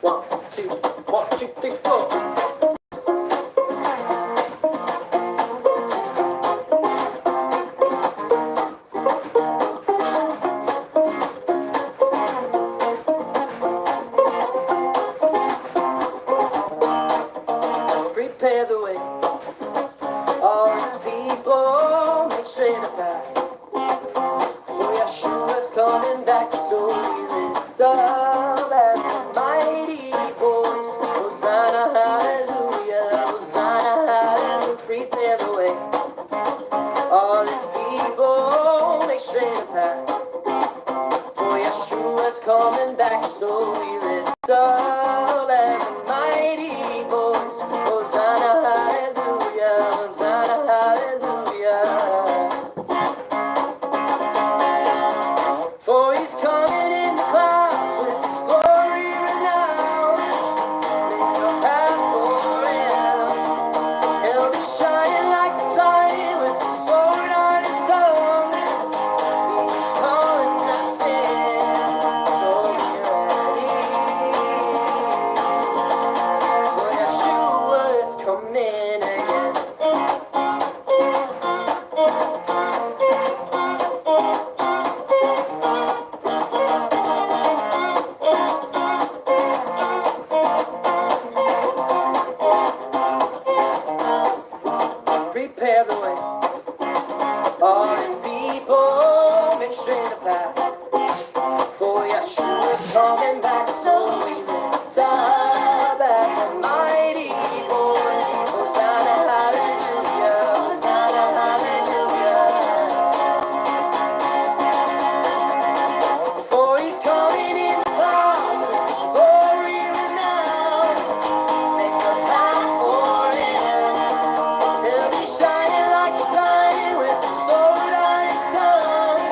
1, 2, 1, 2, 3, 4. Prepare the way. All these people make straight a path. For Yeshua's coming back, so we lift up as a mighty voice. Hosanna, hallelujah, Hosanna, hallelujah. Prepare the way. All these people make straight a path. For Yeshua's coming back, so we lift up as a mighty voice. Hosanna, hallelujah, Hosanna, hallelujah. For he's coming in the clouds with his glory renowned. Make a path for him. He'll be shining like the sun with the sword on his tongue. He's calling us in, so be ready. For Yeshua is coming again. Prepare the way. All these people make straight a path. For Yeshua's coming back, so we lift up as a mighty voice. Hosanna, hallelujah, Hosanna, hallelujah. For he's coming in the clouds with his glory renowned. Make a path for him. He'll be shining like the sun with the sword on his tongue.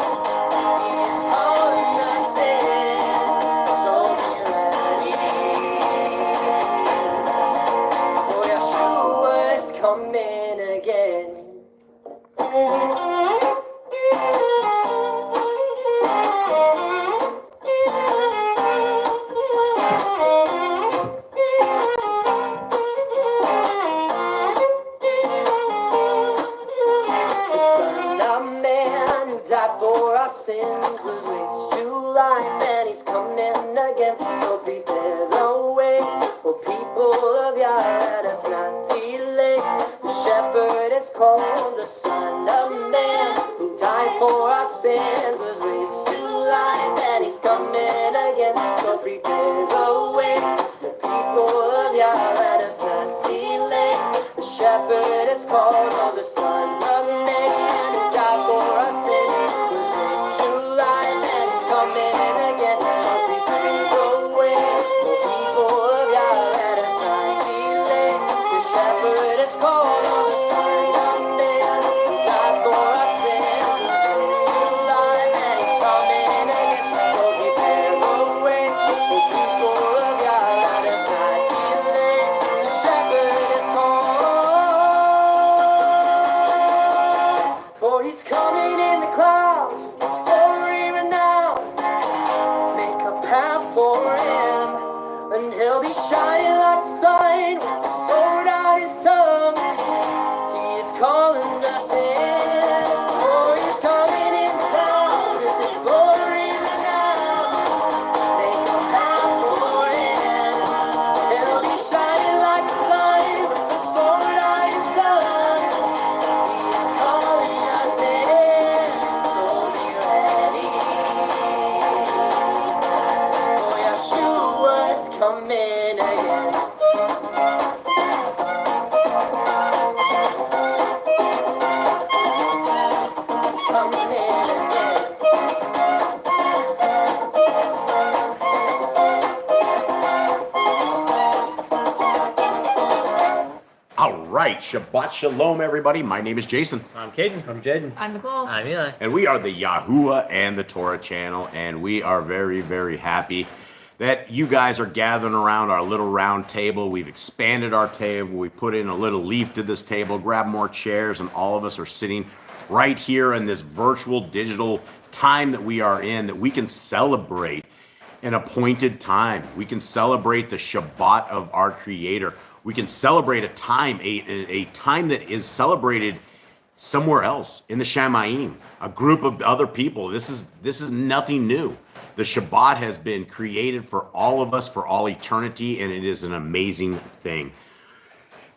He's calling us in, so be ready. For Yeshua is coming again. The Son of Man who died for our sins was raised to life, and he's coming again. So prepare the way, O people of Yah, let us not delay. The shepherd is called the Son of Man who died for our sins, was raised to life, and he's coming again. So prepare the way, the people of Yah, let us not delay. The shepherd is called the Son of Man who died for our sins, was raised to life, and he's coming again. So prepare the way, the people of Yah, let us not delay. The shepherd is called the Son of Man who died for our sins, was raised to life, and he's coming again. So prepare the way, the people of Yah, let us not delay. The shepherd is called. For he's coming in the clouds with his glory renowned. Make a path for him, and he'll be shining like the sun with the sword on his tongue. He is calling us in. For he's coming in the clouds with his glory renowned. Make a path for him. He'll be shining like the sun with the sword on his tongue. He's calling us in, so be ready. For Yeshua is coming again. He's coming again. All right, Shabbat Shalom, everybody. My name is Jason, I'm Caden. I'm Jaden. I'm Nicole. I'm Eli. and we are the Yahuwah and the Torah channel, and we are very, very happy that you guys are gathering around our little round table. We've expanded our table. We put in a little leaf to this table, grabbed more chairs, and all of us are sitting right here in this virtual digital time that we are in, that we can celebrate an appointed time. We can celebrate the Shabbat of our Creator. We can celebrate a time, a time that is celebrated somewhere else in the Shamayim, a group of other people. This is nothing new. The Shabbat has been created for all of us for all eternity, and it is an amazing thing.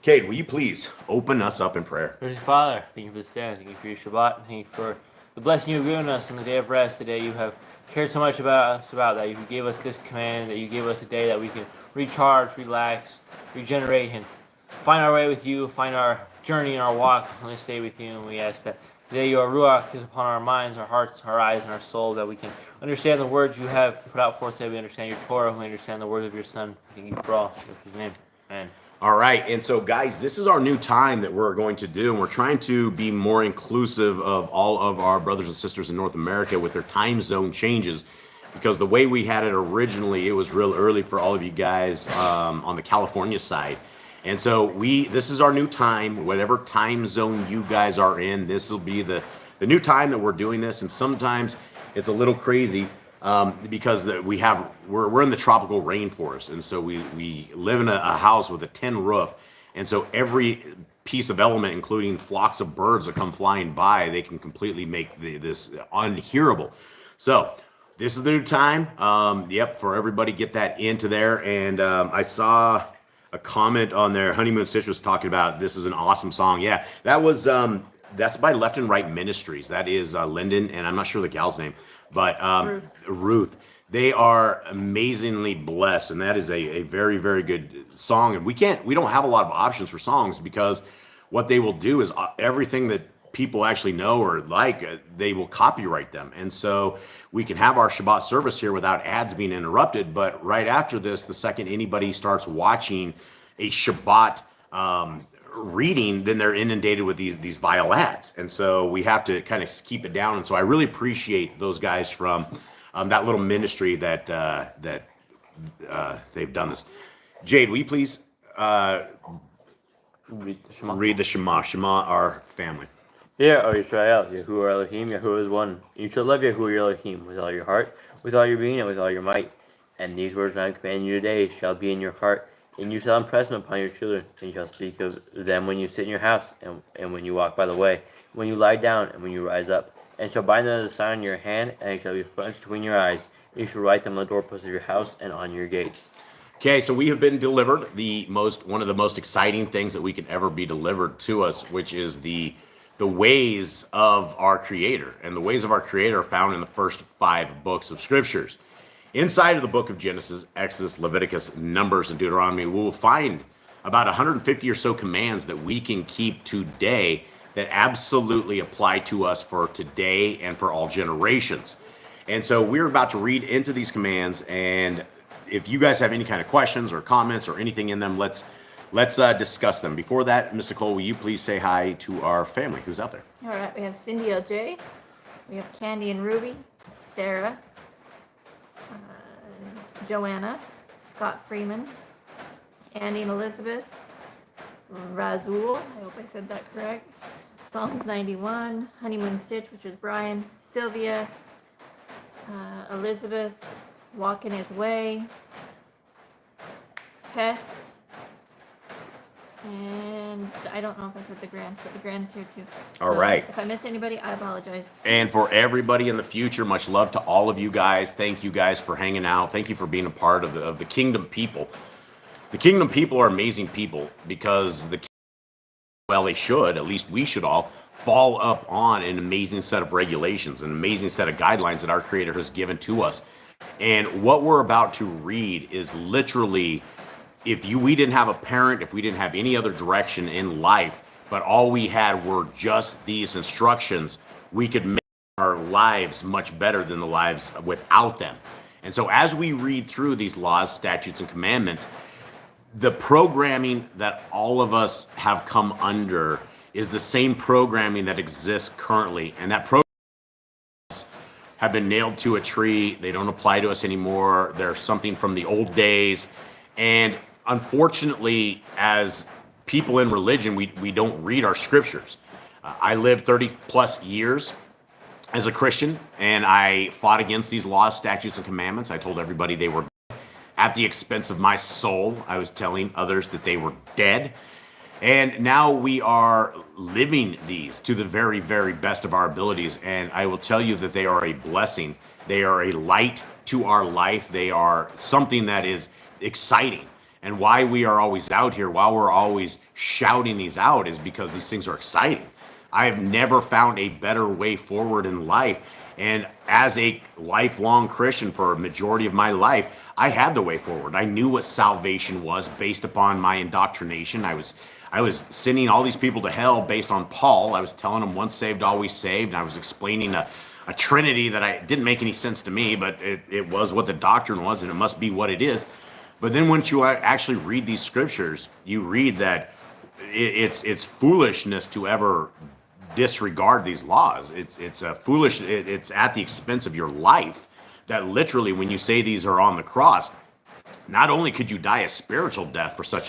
Cade, will you please open us up in prayer? Gracious Father, thank you for this day. Thank you for your Shabbat. Thank you for the blessing you've given us on the day of rest. Today you have cared so much about us, about that you gave us this command, that you gave us a day that we can recharge, relax, regenerate, and find our way with you, find our journey and our walk on this day with you. And we ask that today your Ruach is upon our minds, our hearts, our eyes, and our soul, that we can understand the words you have put out for us today. We understand your Torah, we understand the words of your Son. Thank you for all. In his name, amen. All right, and so guys, this is our new time that we're going to do, and we're trying to be more inclusive of all of our brothers and sisters in North America with their time zone changes, because the way we had it originally, it was real early for all of you guys on the California side. And so this is our new time. Whatever time zone you guys are in, this will be the new time that we're doing this. And sometimes it's a little crazy because we're in the tropical rainforest, and so we live in a house with a tin roof, and so every piece of element, including flocks of birds that come flying by, they can completely make this unhearable. So this is the new time. Yep, for everybody, get that into there. And I saw a comment on there. Honeymoon Citrus talking about this is an awesome song. Yeah, that was that's by Left and Right Ministries. That is Lyndon, and I'm not sure the gal's name, but Ruth. They are amazingly blessed, and that is a very, very good song. And we don't have a lot of options for songs, because what they will do is everything that people actually know or like, they will copyright them. And so we can have our Shabbat service here without ads being interrupted. But right after this, the second anybody starts watching a Shabbat reading, then they're inundated with these vile ads. And so we have to kind of keep it down. And so I really appreciate those guys from that little ministry that they've done this. Jade, will you please read the Shema? Shema, our family. Hear, O Israel, Yahuwah Elohim, Yahuwah is one. You shall love Yahuwah your Elohim with all your heart, with all your being, and with all your might. And these words I am commanding you today shall be in your heart, and you shall impress them upon your children, and you shall speak of them when you sit in your house, and when you walk by the way, when you lie down, and when you rise up. And shall bind them as a sign in your hand, and it shall be fronts between your eyes. And you shall write them on the doorposts of your house and on your gates. Okay, so we have been delivered one of the most exciting things that we can ever be delivered to us, which is the ways of our Creator. And the ways of our Creator are found in the first 5 books of Scriptures. Inside of the book of Genesis, Exodus, Leviticus, Numbers, and Deuteronomy, we will find about 150 or so commands that we can keep today that absolutely apply to us for today and for all generations. And so we're about to read into these commands, and if you guys have any kind of questions or comments or anything in them, let's discuss them. Before that, Mr. Cole, will you please say hi to our family who's out there? All right, we have Cindy LJ, we have Candy and Ruby, Sarah, Joanna, Scott Freeman, Andy and Elizabeth, Razul, I hope I said that correct, Psalms 91, Honeymoon Stitch, which is Brian, Sylvia, Elizabeth, Walking His Way, Tess, and I don't know if I said the grand, but the grand's here too. All right. If I missed anybody, I apologize. And for everybody in the future, much love to all of you guys. Thank you guys for hanging out. Thank you for being a part of the Kingdom people. The Kingdom people are amazing people, because they should, at least we should all, fall up on an amazing set of regulations, an amazing set of guidelines that our Creator has given to us. And what we're about to read is literally, we didn't have a parent, if we didn't have any other direction in life, but all we had were just these instructions, we could make our lives much better than the lives without them. And so as we read through these laws, statutes, and commandments, the programming that all of us have come under is the same programming that exists currently. And that program have been nailed to a tree. They don't apply to us anymore. They're something from the old days. And unfortunately, as people in religion, we don't read our scriptures. I lived 30 plus years as a Christian, and I fought against these laws, statutes, and commandments. I told everybody they were at the expense of my soul. I was telling others that they were dead. And now we are living these to the very, very best of our abilities. And I will tell you that they are a blessing. They are a light to our life. They are something that is exciting. And why we are always out here, why we're always shouting these out, is because these things are exciting. I have never found a better way forward in life. And as a lifelong Christian for a majority of my life, I had the way forward. I knew what salvation was based upon my indoctrination. I was sending all these people to hell based on Paul. I was telling them once saved, always saved. And I was explaining a Trinity that didn't make any sense to me, but it was what the doctrine was, and it must be what it is. But then once you actually read these scriptures, you read that it's foolishness to ever disregard these laws. It's a foolish. It's at the expense of your life. That literally, when you say these are on the cross, not only could you die a spiritual death for such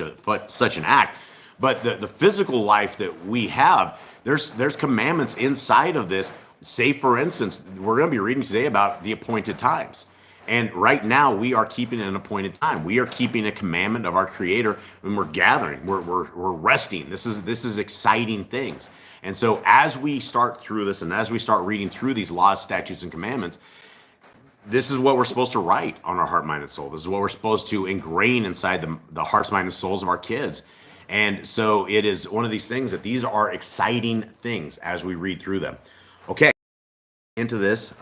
an act, but the physical life that we have, there's commandments inside of this. Say, for instance, we're going to be reading today about the appointed times. And right now, we are keeping an appointed time. We are keeping a commandment of our Creator, and we're gathering. We're resting. This is exciting things. And so, as we start through this, and as we start reading through these laws, statutes, and commandments, this is what we're supposed to write on our heart, mind, and soul. This is what we're supposed to ingrain inside the hearts, mind, and souls of our kids. And so, it is one of these things that these are exciting things as we read through them. Okay, into this.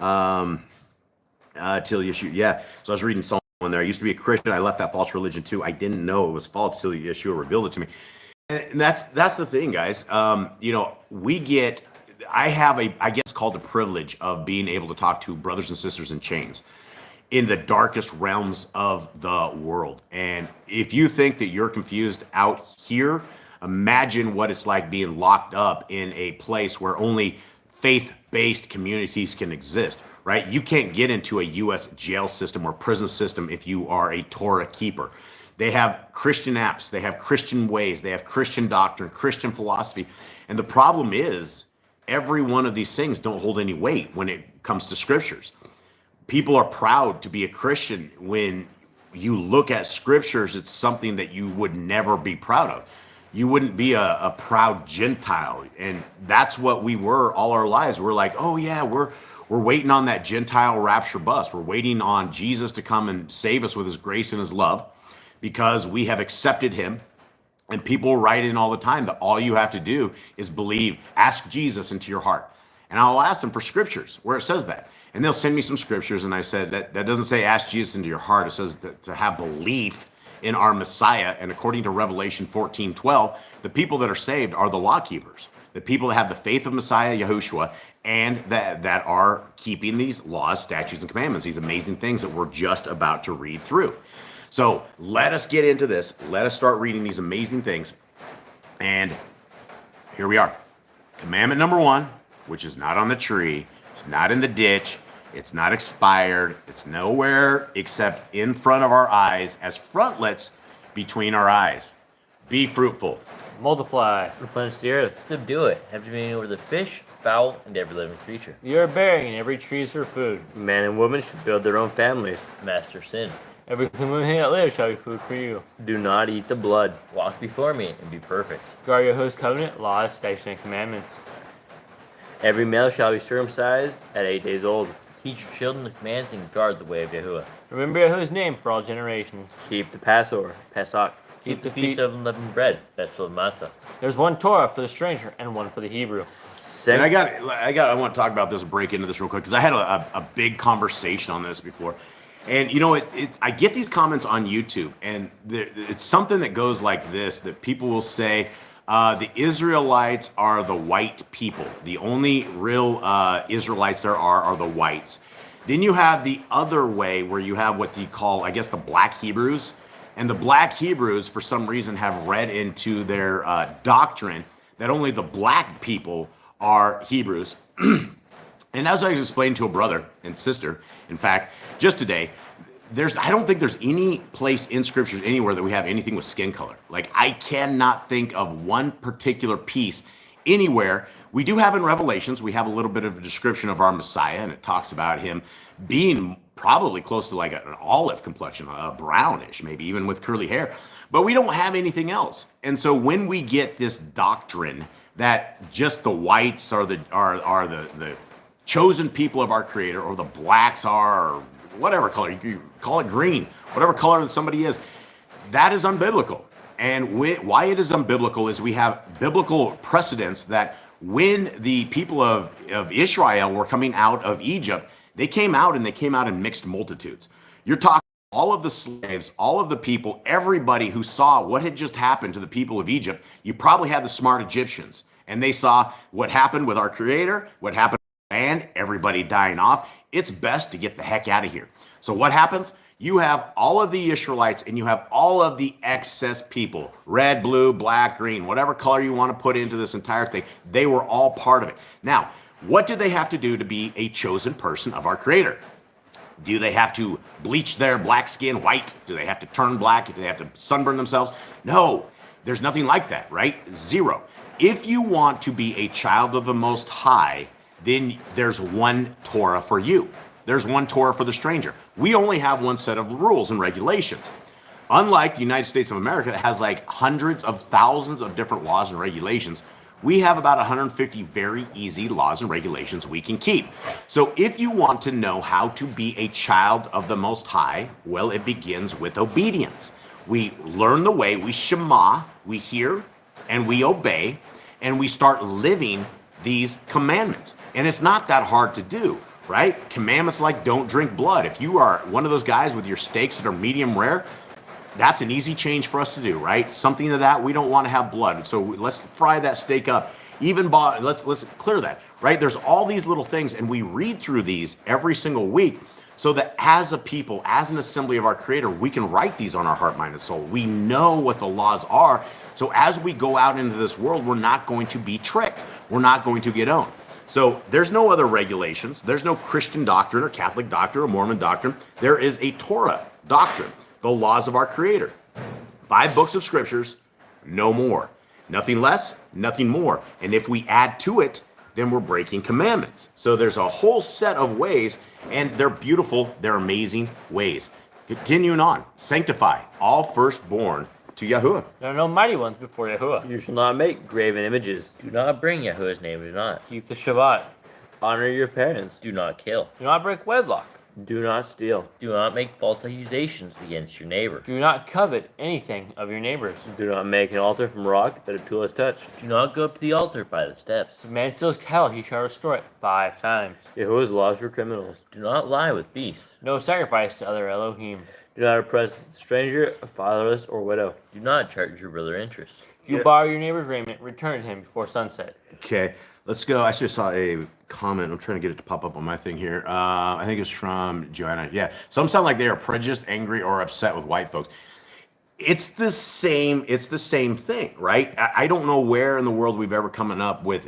Till Yeshua, yeah. So I was reading Psalm in there. I used to be a Christian. I left that false religion too. I didn't know it was false till Yeshua revealed it to me. And that's the thing, guys. I have I guess called the privilege of being able to talk to brothers and sisters in chains in the darkest realms of the world. And if you think that you're confused out here, imagine what it's like being locked up in a place where only faith-based communities can exist. Right? You can't get into a U.S. jail system or prison system if you are a Torah keeper. They have Christian apps, they have Christian ways, they have Christian doctrine, Christian philosophy. And the problem is, every one of these things don't hold any weight when it comes to scriptures. People are proud to be a Christian. When you look at scriptures, it's something that you would never be proud of. You wouldn't be a proud Gentile. And that's what we were all our lives. We're like, oh yeah, we're waiting on that Gentile rapture bus. We're waiting on Jesus to come and save us with his grace and his love, because we have accepted him. And people write in all the time that all you have to do is believe, ask Jesus into your heart. And I'll ask them for scriptures where it says that. And they'll send me some scriptures. And I said, that doesn't say ask Jesus into your heart. It says to have belief in our Messiah. And according to Revelation 14:12, the people that are saved are the law keepers. The people that have the faith of Messiah Yahushua, and that are keeping these laws, statutes, and commandments, these amazing things that we're just about to read through. So let us get into this. Let us start reading these amazing things. And here we are. Commandment number 1, which is not on the tree. It's not in the ditch. It's not expired. It's nowhere except in front of our eyes as frontlets between our eyes. Be fruitful. Multiply. Replenish the earth. Subdue it. Have dominion over the fish, fowl, and every living creature. You are bearing, and every tree is for food. Man and woman should build their own families. Master sin. Every human being that lives shall be food for you. Do not eat the blood. Walk before me and be perfect. Guard your host covenant, laws, statutes, and commandments. Every male shall be circumcised at 8 days old. Teach your children the commands and guard the way of Yahuwah. Remember Yahuwah's name for all generations. Keep the Passover, Pesach. Keep the feast of unleavened bread, Betzal Matzah. There's one Torah for the stranger and one for the Hebrew. And I want to talk about this, break into this real quick, because I had a big conversation on this before. And I get these comments on YouTube, and it's something that goes like this, that people will say, the Israelites are the white people. The only real Israelites there are the whites. Then you have the other way, where you have what you call, I guess, the black Hebrews. And the black Hebrews, for some reason, have read into their doctrine that only the black people are Hebrews. And as I was explaining to a brother and sister, in fact, just today, I don't think there's any place in scriptures anywhere that we have anything with skin color. Like, I cannot think of one particular piece anywhere. We do have in Revelations, we have a little bit of a description of our Messiah, and it talks about him being probably close to like an olive complexion, a brownish, maybe even with curly hair. But we don't have anything else. And so when we get this doctrine that just the whites are the chosen people of our Creator, or the blacks are, or whatever color, you call it green, whatever color that somebody is, that is unbiblical. And why it is unbiblical is we have biblical precedents that when the people of Israel were coming out of Egypt, they came out in mixed multitudes. You're talking all of the slaves, all of the people, everybody who saw what had just happened to the people of Egypt. You probably had the smart Egyptians, and they saw what happened with our Creator, what happened with land, everybody dying off. It's best to get the heck out of here. So what happens? You have all of the Israelites and you have all of the excess people, red, blue, black, green, whatever color you want to put into this entire thing. They were all part of it. Now, what do they have to do to be a chosen person of our Creator? Do they have to bleach their black skin white? Do they have to turn black? Do they have to sunburn themselves? No, there's nothing like that, right? Zero. If you want to be a child of the Most High, then there's one Torah for you. There's one Torah for the stranger. We only have one set of rules and regulations. Unlike the United States of America that has like hundreds of thousands of different laws and regulations, we have about 150 very easy laws and regulations we can keep. So if you want to know how to be a child of the Most High, well, it begins with obedience. We learn the way, we shema, we hear, and we obey, and we start living these commandments. And it's not that hard to do, right? Commandments like don't drink blood. If you are one of those guys with your steaks that are medium rare, that's an easy change for us to do, right? Something to that, we don't want to have blood. So let's fry that steak up. Let's clear that, right? There's all these little things, and we read through these every single week so that as a people, as an assembly of our Creator, we can write these on our heart, mind, and soul. We know what the laws are. So as we go out into this world, we're not going to be tricked. We're not going to get owned. So there's no other regulations. There's no Christian doctrine or Catholic doctrine or Mormon doctrine. There is a Torah doctrine, the laws of our Creator. 5 books of scriptures, no more. Nothing less, nothing more. And if we add to it, then we're breaking commandments. So there's a whole set of ways, and they're beautiful, they're amazing ways. Continuing on, sanctify all firstborn to Yahuwah. There are no mighty ones before Yahuwah. You shall not make graven images. Do not bring Yahuwah's name. Do not. Keep the Shabbat. Honor your parents. Do not kill. Do not break wedlock. Do not steal. Do not make false accusations against your neighbor. Do not covet anything of your neighbor's. Do not make an altar from rock that a tool has touched. Do not go up to the altar by the steps. If a man steals cattle, he shall restore it 5 times. Yahuwah's laws for criminals. Do not lie with beasts. No sacrifice to other Elohim. Do not oppress a stranger, a fatherless, or widow. Do not charge your brother interest. If you borrow your neighbor's raiment, return to him before sunset. Okay, let's go. I just saw a comment. I'm trying to get it to pop up on my thing here. I think it's from Joanna. Yeah, some sound like they are prejudiced, angry, or upset with white folks. It's the same thing, right? I don't know where in the world we've ever come up with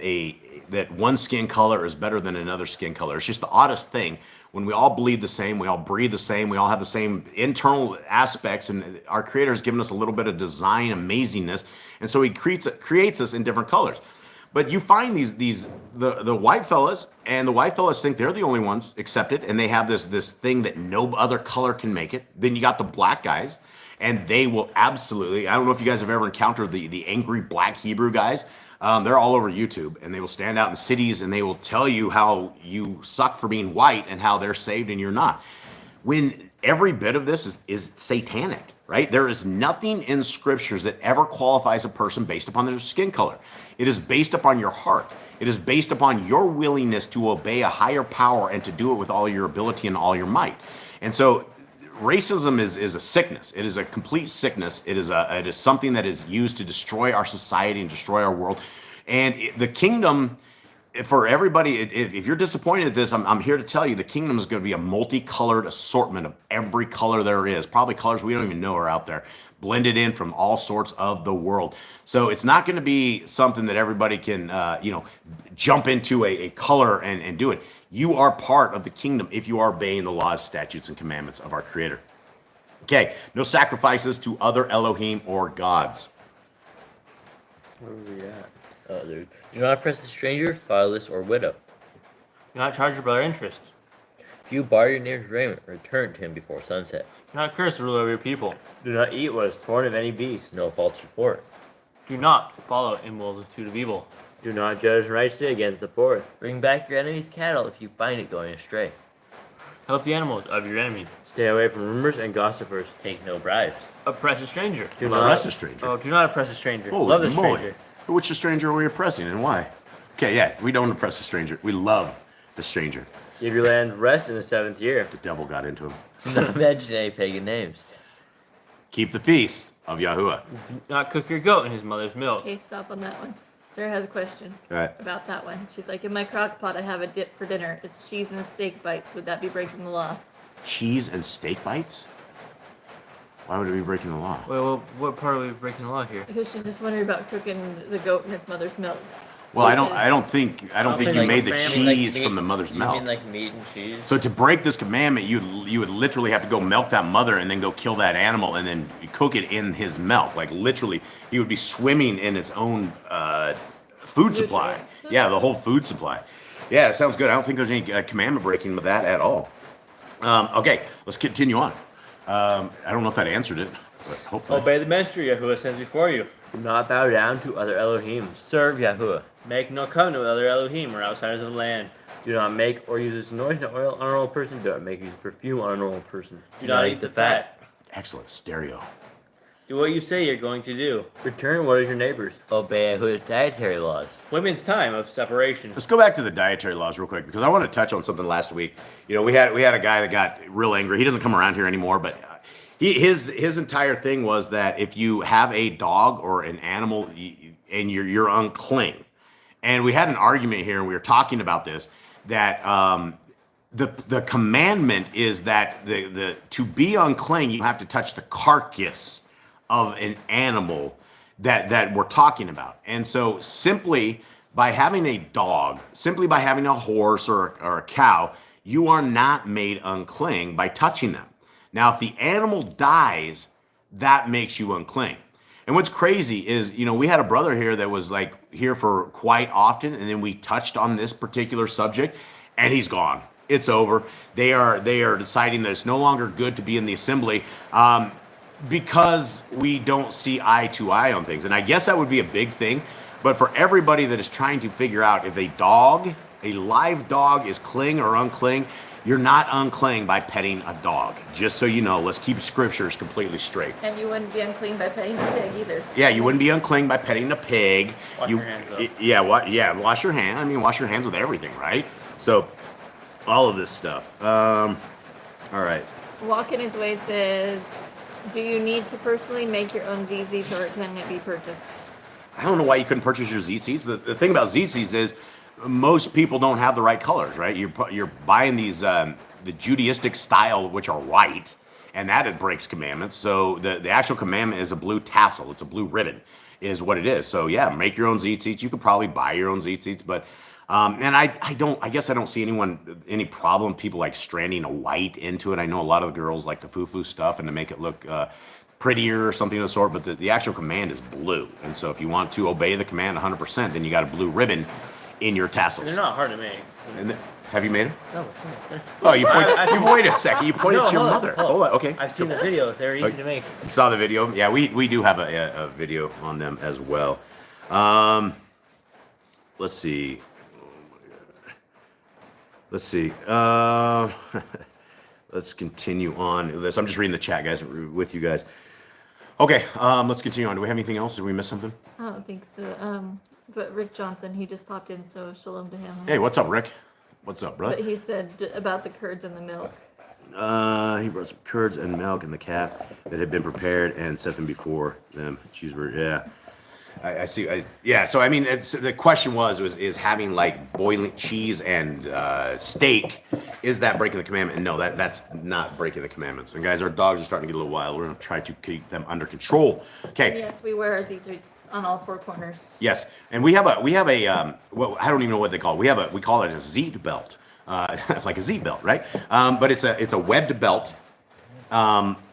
that one skin color is better than another skin color. It's just the oddest thing. When we all bleed the same, we all breathe the same, we all have the same internal aspects, and our Creator has given us a little bit of design amazingness, and so He creates us in different colors. But you find the white fellas, and the white fellas think they're the only ones accepted, and they have this thing that no other color can make it. Then you got the black guys, and they will absolutely, I don't know if you guys have ever encountered the angry black Hebrew guys. They're all over YouTube, and they will stand out in cities, and they will tell you how you suck for being white and how they're saved and you're not. When every bit of this is satanic, right? There is nothing in scriptures that ever qualifies a person based upon their skin color. It is based upon your heart. It is based upon your willingness to obey a higher power and to do it with all your ability and all your might. And so racism is a sickness. It is a complete sickness. It is something that is used to destroy our society and destroy our world. And the kingdom, for everybody, if you're disappointed at this, I'm here to tell you the kingdom is going to be a multicolored assortment of every color there is. Probably colors we don't even know are out there, blended in from all sorts of the world. So it's not going to be something that everybody can, jump into a color and do it. You are part of the kingdom if you are obeying the laws, statutes, and commandments of our Creator. Okay, no sacrifices to other Elohim or gods. Where are we at? Others. Do not oppress the stranger, fatherless, or widow. Do not charge your brother interest. If you borrow your neighbor's raiment, return to him before sunset. Do not curse the ruler of your people. Do not eat what is torn of any beast. No false report. Do not follow a multitude of evil. Do not judge righteously against the poor. Bring back your enemy's cattle if you find it going astray. Help the animals of your enemy. Stay away from rumors and gossipers. Take no bribes. Oppress a stranger. Do Oppress a stranger. Oh, do not oppress a stranger. Holy Love the moly. stranger. Which stranger are we oppressing and why? Okay, yeah, we don't oppress a stranger. We love the stranger. Give your land rest in the 7th year. The devil got into him. Do not mention any pagan names. Keep the feast of Yahuwah. Do not cook your goat in his mother's milk. Okay, stop on that one. Sarah has a question All right. about that one. She's like, in my crock pot, I have a dip for dinner. It's cheese and steak bites. Would that be breaking the law? Cheese and steak bites? Why would it be breaking the law? Wait, well, what part are we breaking the law here? Because she's just wondering about cooking the goat in its mother's milk. Well, I don't think you made the cheese meat. from the mother's You milk. mean like meat and cheese? So to break this commandment, you would literally have to go milk that mother and then go kill that animal and then cook it in his milk. Like literally, he would be swimming in his own food supply. Nutrients. Yeah, the whole food supply. Yeah, it sounds good. I don't think there's any commandment breaking with that at all. Okay, let's continue on. I don't know if that answered it, but hopefully. Obey the master Yahuwah sends before you. Do not bow down to other Elohim. Serve Yahuwah. Make no covenant with other Elohim or outsiders of the land. Do not make or use this anointing oil on a normal person. Do not make use perfume on a normal person. Do not eat the fat. Excellent stereo. Do what you say you're going to do. Return what is your neighbor's. Obey Yahuwah's dietary laws. Women's time of separation. Let's go back to the dietary laws real quick because I want to touch on something last week. You know, we had a guy that got real angry. He doesn't come around here anymore, but his entire thing was that if you have a dog or an animal and you're unclean, and we had an argument here and we were talking about this that the commandment is that the to be unclean you have to touch the carcass of an animal that we're talking about. And so simply by having a dog, simply by having a horse or a cow, you are not made unclean by touching them. Now, if the animal dies, that makes you unclean. And what's crazy is, you know, we had a brother here that was like here for quite often, and then we touched on this particular subject, and he's gone. It's over. They are deciding that it's no longer good to be in the assembly because we don't see eye to eye on things. And I guess that would be a big thing. But for everybody that is trying to figure out if a live dog is clean or unclean, you're not unclean by petting a dog. Just so you know, let's keep scriptures completely straight. And you wouldn't be unclean by petting a pig either. Yeah, you wouldn't be unclean by petting a pig. Wash your hands up. Yeah, wash your hand. I mean, wash your hands with everything, right? So, all of this stuff. All right. Walk in his way says, do you need to personally make your own zizis or can it be purchased? I don't know why you couldn't purchase your tzitzits. The thing about tzitzits is most people don't have the right colors, right? You're buying these the Judaistic style, which are white, and that it breaks commandments. So the actual commandment is a blue tassel. It's a blue ribbon, is what it is. So yeah, make your own tzitzits. You could probably buy your own tzitzits, but and I guess I don't see any problem people like stranding a white into it. I know a lot of the girls like the foo-foo stuff and to make it look prettier or something of the sort, but the actual command is blue. And so if you want to obey the command 100%, then you got a blue ribbon in your tassels. They're not hard to make. And have you made them? No. Oh, you wait a second. You pointed to your mother. Hold on. Okay. I've seen the video. They're easy to make. You saw the video? Yeah, we do have a video on them as well. Let's see. Let's continue on with this. I'm just reading the chat, guys, with you guys. Okay, let's continue on. Do we have anything else? Did we miss something? I don't think so. But Rick Johnson, he just popped in, so shalom to him. Hey, what's up, Rick? What's up, brother? But he said about the curds and the milk. He brought some curds and milk and the calf that had been prepared and set them before them. Cheeseburger, yeah. I see. Yeah, so I mean, the question is having like boiling cheese and steak, is that breaking the commandment? And no, that's not breaking the commandments. And guys, our dogs are starting to get a little wild. We're going to try to keep them under control. Okay. Yes, we wear our zizis on all four corners. Yes, and we have a well, I don't even know what they call it. We call it a zeet belt, like a zeet belt, right? But it's a webbed belt.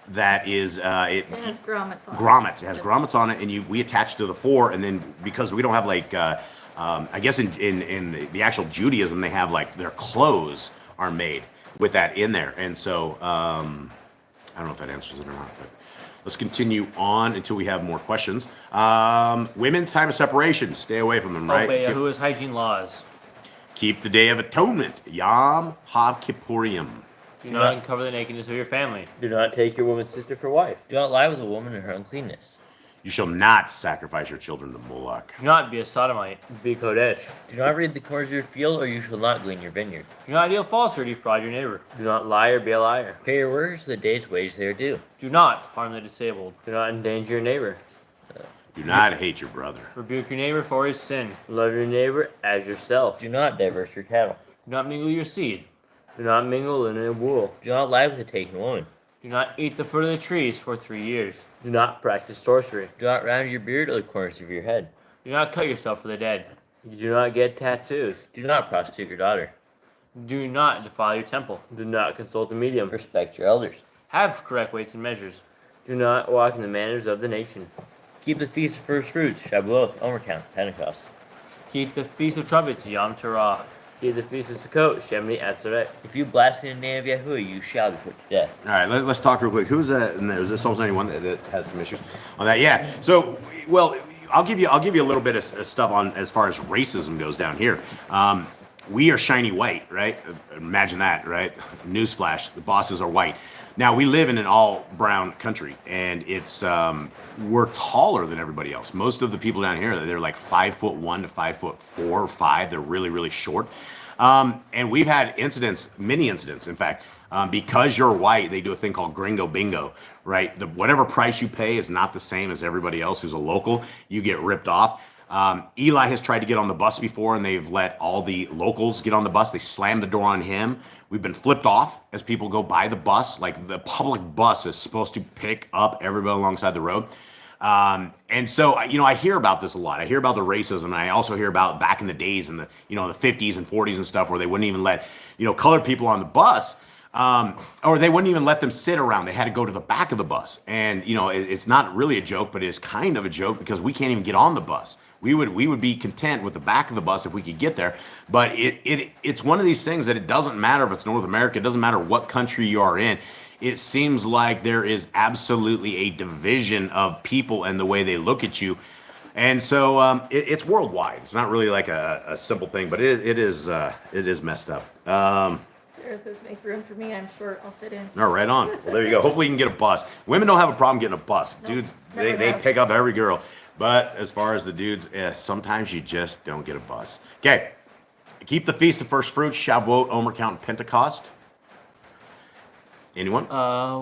that is It has grommets on it. grommets. It has grommets on it, and we attach to the fore, and then because we don't have like, I guess in the actual Judaism, they have like their clothes are made with that in there, and so I don't know if that answers it or not, but let's continue on until we have more questions. Women's time of separation, stay away from them, right? Obey Yahuwah's hygiene laws. Keep the Day of Atonement, Yom HaKippurim. Do not uncover the nakedness of your family. Do not take your woman's sister for wife. Do not lie with a woman in her uncleanness. You shall not sacrifice your children to Moloch. Do not be a sodomite. Be Kodesh. Do not read the corners of your field, or you shall not glean your vineyard. Do not deal false or defraud your neighbor. Do not lie or be a liar. Pay your workers the day's wage they are due. Do not harm the disabled. Do not endanger your neighbor. Do not hate your brother. Rebuke your neighbor for his sin. Love your neighbor as yourself. Do not diverse your cattle. Do not mingle your seed. Do not mingle linen and wool. Do not lie with a taken woman. Do not eat the fruit of the trees for 3 years. Do not practice sorcery. Do not round your beard or the corners of your head. Do not cut yourself for the dead. Do not get tattoos. Do not prostitute your daughter. Do not defile your temple. Do not consult a medium. Respect your elders. Have correct weights and measures. Do not walk in the manners of the nation. Keep the feast of first fruits, Shavuot, Omer count, Pentecost. Keep the feast of trumpets, Yom Teruah. Keep the feast of Sukkot, Shemini Atzeret. If you blaspheme the name of Yahuwah, you shall be put to death. All right, let's talk real quick. Who's that? And is this Psalms 91 that has some issues on that? Yeah. So, well, I'll give you a little bit of stuff on as far as racism goes down here. We are shiny white, right? Imagine that, right? Newsflash: the bosses are white. Now we live in an all-brown country, and it's we're taller than everybody else. Most of the people down here, they're like 5'1" to 5'4" or 5. They're really, really short. And we've had many incidents, in fact, because you're white. They do a thing called gringo bingo, right? Whatever price you pay is not the same as everybody else who's a local. You get ripped off. Eli has tried to get on the bus before, and they've let all the locals get on the bus. They slammed the door on him. We've been flipped off as people go by the bus. Like, the public bus is supposed to pick up everybody alongside the road. And so, I hear about this a lot. I hear about the racism, and I also hear about back in the days in the 50s and 40s and stuff, where they wouldn't even let, colored people on the bus, or they wouldn't even let them sit around. They had to go to the back of the bus. And, it's not really a joke, but it's kind of a joke because we can't even get on the bus. We would be content with the back of the bus if we could get there. But it's one of these things that it doesn't matter if it's North America. It doesn't matter what country you are in. It seems like there is absolutely a division of people and the way they look at you. And so it's worldwide. It's not really like a simple thing, but it is messed up. Sarah says, make room for me. I'm short. I'll fit in. All right, on. Well, there you go. Hopefully you can get a bus. Women don't have a problem getting a bus. Nope, Dudes, never they have. pick up every girl. But as far as the dudes, sometimes you just don't get a bus. Okay. Keep the Feast of First Fruits, Shavuot, Omer count, and Pentecost. Anyone?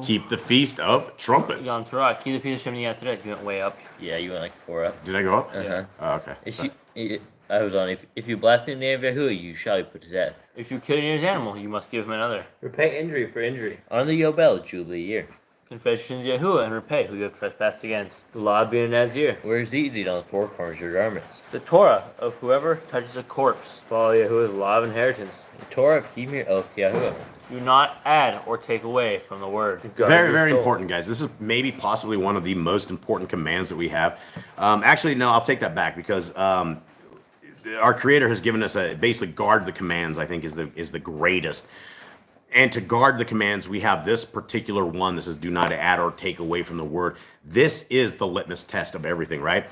Keep the Feast of Trumpets. Yom Teruah. Keep the feast of Shemini Atzeret. You went way up. Yeah, you went like 4 up. Did I go up? Uh-huh. Oh, okay. I was on. If you blaspheme the name of Yahuwah, you shall be put to death. If you kill your neighbor's animal, you must give him another. Repay injury for injury. On the Yobel, Jubilee year. Confess your sins to Yahuwah and repay who you have trespassed against. The law of being a Nazir. Wear tzitzit on the 4 corners of your garments. The Torah of whoever touches a corpse. Follow Yahuwah's law of inheritance. The Torah of keeping your oath to Yahuwah. Do not add or take away from the word. Guard Very, your very soul. important, guys. This is maybe possibly one of the most important commands that we have. Actually, no, I'll take that back because our Creator has given us basically guard the commands, I think is the greatest. And to guard the commands, we have this particular one that says, do not add or take away from the word. This is the litmus test of everything, right?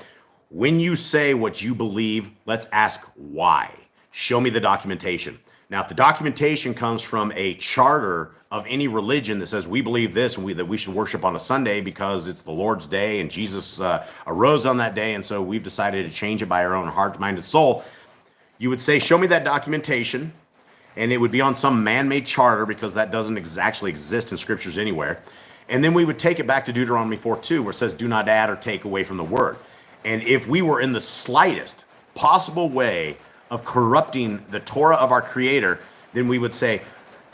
When you say what you believe, let's ask why. Show me the documentation. Now, if the documentation comes from a charter of any religion that says we believe this and that we should worship on a Sunday because it's the Lord's day and Jesus arose on that day, and so we've decided to change it by our own heart, mind, and soul, you would say, show me that documentation. And it would be on some man-made charter because that doesn't actually exist in scriptures anywhere. And then we would take it back to Deuteronomy 4:2 where it says, do not add or take away from the word. And if we were in the slightest possible way of corrupting the Torah of our Creator, then we would say,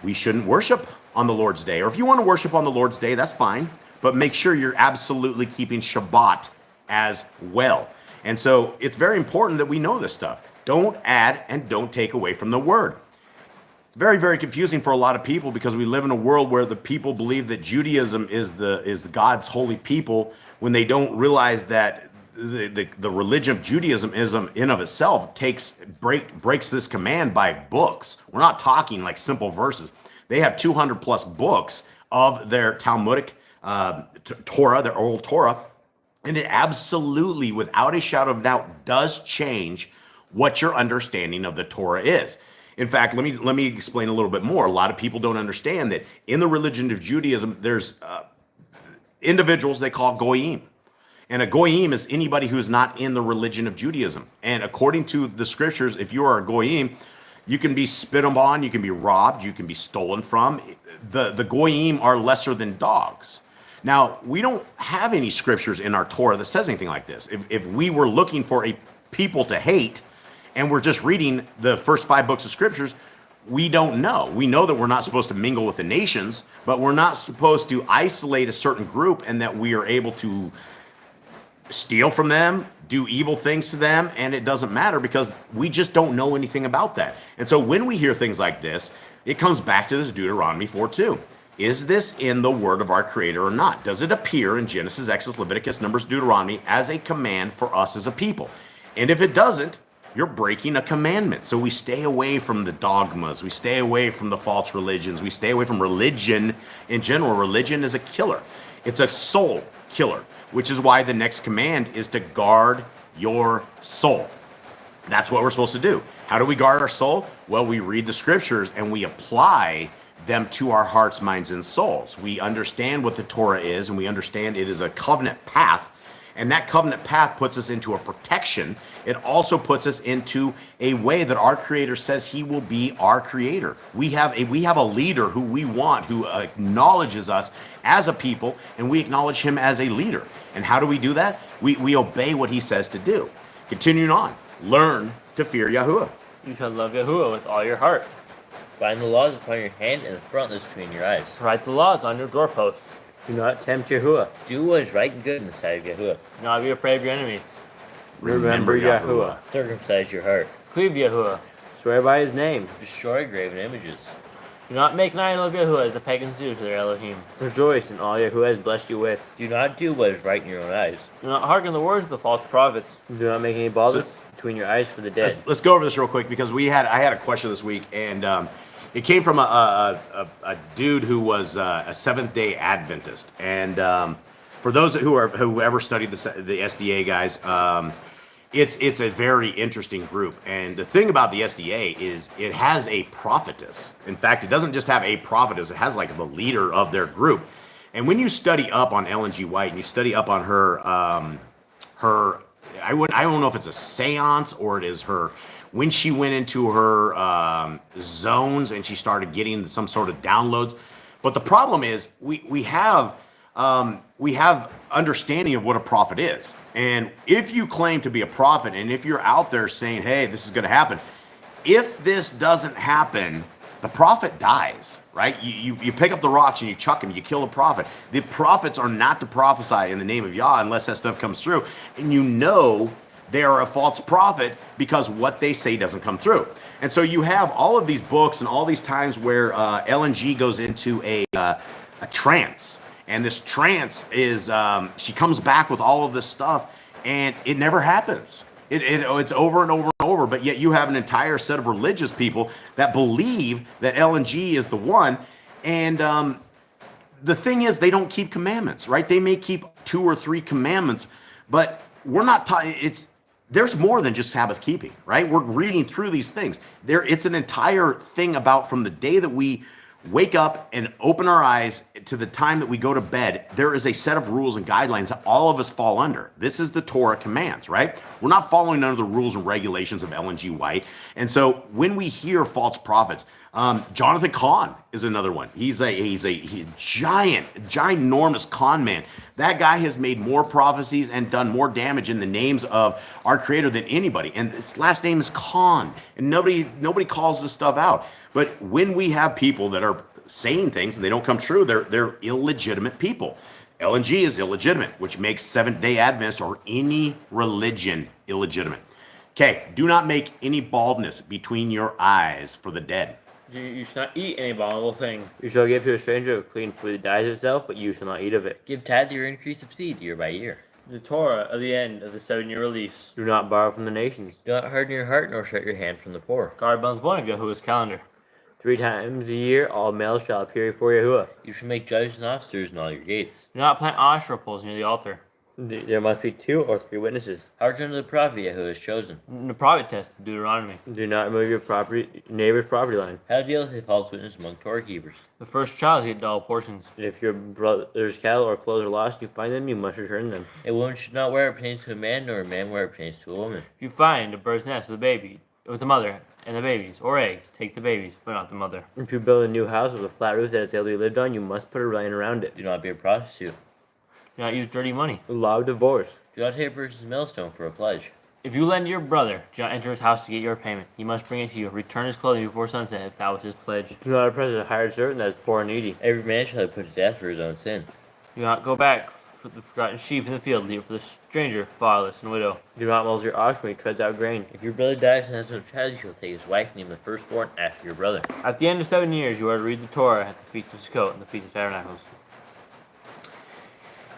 we shouldn't worship on the Lord's day. Or if you want to worship on the Lord's day, that's fine. But make sure you're absolutely keeping Shabbat as well. And so it's very important that we know this stuff. Don't add and don't take away from the word. It's very, very confusing for a lot of people because we live in a world where the people believe that Judaism is God's holy people when they don't realize that the religion of Judaism in of itself breaks this command by books. We're not talking like simple verses. They have 200 plus books of their Talmudic Torah, their old Torah, and it absolutely, without a shadow of doubt, does change what your understanding of the Torah is. In fact, let me explain a little bit more. A lot of people don't understand that in the religion of Judaism, there's individuals they call goyim. And a goyim is anybody who's not in the religion of Judaism. And according to the scriptures, if you are a goyim, you can be spit upon, you can be robbed, you can be stolen from. The goyim are lesser than dogs. Now, we don't have any scriptures in our Torah that says anything like this. If we were looking for a people to hate, and we're just reading the first 5 books of scriptures, we don't know. We know that we're not supposed to mingle with the nations, but we're not supposed to isolate a certain group and that we are able to steal from them, do evil things to them, and it doesn't matter because we just don't know anything about that. And so when we hear things like this, it comes back to this Deuteronomy 4:2. Is this in the word of our Creator or not? Does it appear in Genesis, Exodus, Leviticus, Numbers, Deuteronomy as a command for us as a people? And if it doesn't, you're breaking a commandment. So we stay away from the dogmas. We stay away from the false religions. We stay away from religion in general. Religion is a killer. It's a soul killer, which is why the next command is to guard your soul. That's what we're supposed to do. How do we guard our soul? Well, we read the scriptures and we apply them to our hearts, minds, and souls. We understand what the Torah is, and we understand it is a covenant path. And that covenant path puts us into a protection. It also puts us into a way that our Creator says He will be our Creator. We have a leader who we want, who acknowledges us as a people, and we acknowledge Him as a leader. And how do we do that? We obey what He says to do. Continuing on, learn to fear Yahuwah. You shall love Yahuwah with all your heart. Bind the laws upon your hand and the frontlets between your eyes. Write the laws on your doorposts. Do not tempt Yahuwah. Do what is right and good in the sight of Yahuwah. Do not be afraid of your enemies. Remember Yahuwah. Circumcise your heart. Cleave Yahuwah. Swear by His name. Destroy graven images. Do not make an idol of Yahuwah as the pagans do to their Elohim. Rejoice in all Yahuwah has blessed you with. Do not do what is right in your own eyes. Do not hearken the words of the false prophets. Do not make any balls between your eyes for the dead. Let's go over this real quick because I had a question this week, and it came from a dude who was a Seventh-day Adventist. And for those who ever studied the SDA guys, it's a very interesting group. And the thing about the SDA is it has a prophetess. In fact, it doesn't just have a prophetess; it has like the leader of their group. And when you study up on Ellen G. White and you study up on her I don't know if it's a seance or it is her. When she went into her zones and she started getting some sort of downloads. But the problem is we have understanding of what a prophet is. And if you claim to be a prophet and if you're out there saying, hey, this is going to happen, if this doesn't happen, the prophet dies, right? You pick up the rocks and you chuck them, you kill the prophet. The prophets are not to prophesy in the name of Yah unless that stuff comes through. And you know they are a false prophet because what they say doesn't come through. And so you have all of these books and all these times where LNG goes into a trance. And this trance is, she comes back with all of this stuff and it never happens. It's over and over and over, but yet you have an entire set of religious people that believe that LNG is the one. And the thing is, they don't keep commandments, right? They may keep 2 or 3 commandments, but we're not there's more than just Sabbath keeping, right? We're reading through these things. It's an entire thing about from the day that we wake up and open our eyes to the time that we go to bed, there is a set of rules and guidelines that all of us fall under. This is the Torah commands, right? We're not following under the rules and regulations of Ellen G. White. And so when we hear false prophets, Jonathan Cahn is another one. He's a ginormous con man. That guy has made more prophecies and done more damage in the names of our Creator than anybody. And his last name is Cahn. And nobody calls this stuff out. But when we have people that are saying things and they don't come true, they're illegitimate people. LNG is illegitimate, which makes Seventh-day Adventists or any religion illegitimate. Okay, do not make any baldness between your eyes for the dead. You should not eat any abominable thing. You shall give to a stranger of clean food that dies of itself, but you shall not eat of it. Give tithe your increase of seed year by year. The Torah of the end of the 7-year release. Do not borrow from the nations. Do not harden your heart, nor shut your hand from the poor. Guard month 1 of Yahuwah's calendar. 3 times a year, all males shall appear before Yahuwah. You shall make judges and officers in all your gates. Do not plant Asherah poles near the altar. There must be 2 or 3 witnesses. Hearken to the prophet Yahuwah has chosen. The prophet test of Deuteronomy. Do not remove your neighbor's property line. How deal with a false witness among Torah keepers? The first child get double portions. And if your brother's cattle or clothes are lost, and you find them, you must return them. A woman should not wear what pertains to a man, nor a man wear what pertains to a woman. If you find a bird's nest with a baby, with the mother and the babies, or eggs, take the babies, but not the mother. If you build a new house with a flat roof that is able to be lived on, you must put a railing around it. Do not be a prostitute. Do not use dirty money. The law of divorce. Do not take a person's millstone for a pledge. If you lend your brother, do not enter his house to get your payment. He must bring it to you. Return his clothing before sunset if that was his pledge. Do not oppress a hired servant that is poor and needy. Every man shall be put to death for his own sin. Do not go back for the forgotten sheep in the field. Leave it for the stranger, fatherless, and widow. Do not muzzle your ox when he treads out grain. If your brother dies and has no child, you shall take his wife and name the firstborn after your brother. At the end of 7 years, you are to read the Torah at the Feast of Sukkot and the Feast of Tabernacles.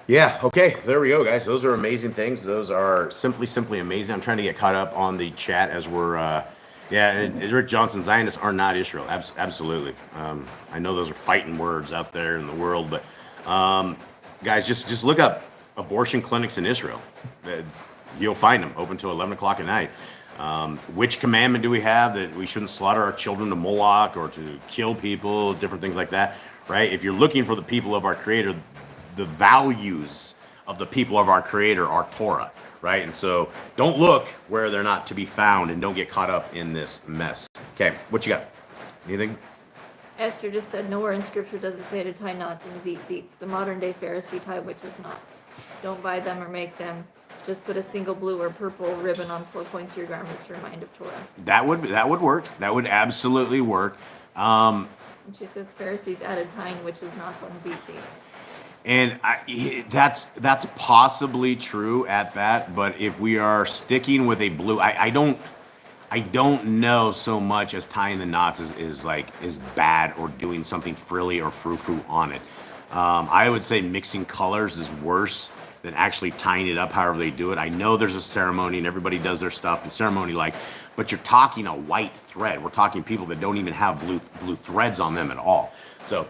Yeah, okay, there we go, guys. Those are amazing things. Those are simply amazing. I'm trying to get caught up on the chat as we're, and Rick Johnson, Zionists are not Israel. Absolutely. I know those are fighting words out there in the world, but guys, just look up abortion clinics in Israel. You'll find them open till 11 o'clock at night. Which commandment do we have that we shouldn't slaughter our children to Moloch or to kill people, different things like that, right? If you're looking for the people of our Creator, the values of the people of our Creator are Torah, right? And so don't look where they're not to be found and don't get caught up in this mess. Okay, what you got? Anything? Esther just said nowhere in Scripture does it say to tie knots in tzitzits. The modern day Pharisee tie witches' knots. Don't buy them or make them. Just put a single blue or purple ribbon on 4 points of your garments to remind of Torah. That would work. That would absolutely work. And she says Pharisees added tying witches' knots on tzitzits. And that's possibly true at that, but if we are sticking with a blue, I don't know so much as tying the knots is bad or doing something frilly or frou-frou on it. I would say mixing colors is worse than actually tying it up however they do it. I know there's a ceremony and everybody does their stuff in ceremony but you're talking a white thread. We're talking people that don't even have blue threads on them at all. So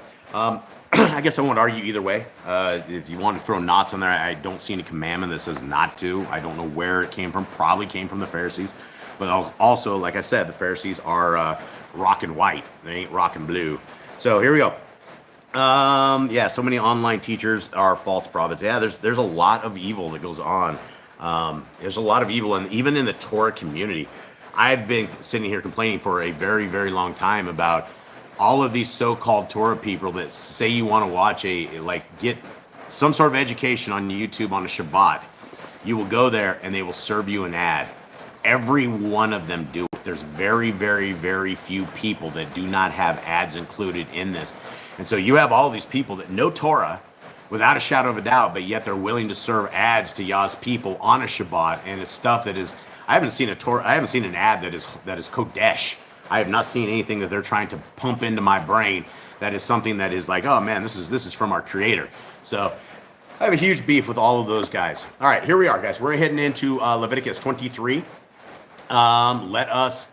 I guess I won't argue either way. If you want to throw knots on there, I don't see any commandment that says not to. I don't know where it came from. Probably came from the Pharisees. But also, like I said, the Pharisees are rock and white. They ain't rock and blue. So here we go. So many online teachers are false prophets. Yeah, there's a lot of evil that goes on. There's a lot of evil, and even in the Torah community. I've been sitting here complaining for a very, very long time about all of these so-called Torah people that say you want to watch get some sort of education on YouTube on a Shabbat. You will go there and they will serve you an ad. Every one of them do it. There's very, very, very few people that do not have ads included in this. And so you have all these people that know Torah without a shadow of a doubt, but yet they're willing to serve ads to Yah's people on a Shabbat, and it's stuff that is, I haven't seen an ad that is Kodesh. I have not seen anything that they're trying to pump into my brain that is something that is like, oh man, this is from our Creator. So I have a huge beef with all of those guys. All right, here we are, guys. We're heading into Leviticus 23. Let us,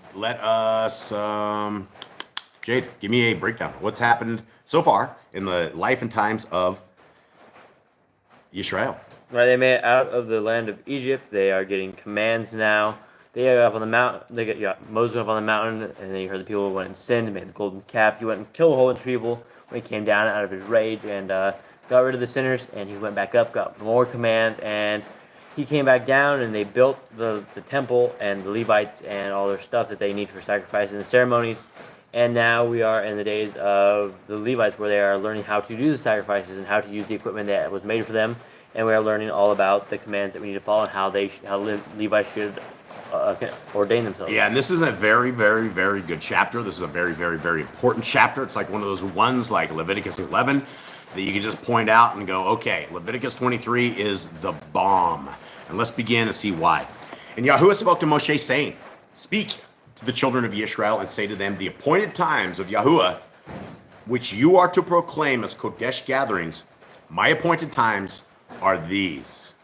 Jade, give me a breakdown. What's happened so far in the life and times of Yisrael? Right, they made it out of the land of Egypt. They are getting commands now. They got up on the mountain. Moses went up on the mountain, and then you heard the people went and sinned and made the golden calf. He went and killed a whole bunch of people when he came down out of his rage and got rid of the sinners. And he went back up, got more commands, and he came back down, and they built the temple and the Levites and all their stuff that they need for sacrifices and ceremonies. And now we are in the days of the Levites, where they are learning how to do the sacrifices and how to use the equipment that was made for them. And we are learning all about the commands that we need to follow and how Levites should ordain themselves. Yeah, and this is a very, very, very good chapter. This is a very, very, very important chapter. It's like one of those ones like Leviticus 11 that you can just point out and go, okay, Leviticus 23 is the bomb. And let's begin to see why. And Yahuwah spoke to Moshe saying, speak to the children of Israel and say to them, the appointed times of Yahuwah, which you are to proclaim as Kodesh gatherings, my appointed times are these.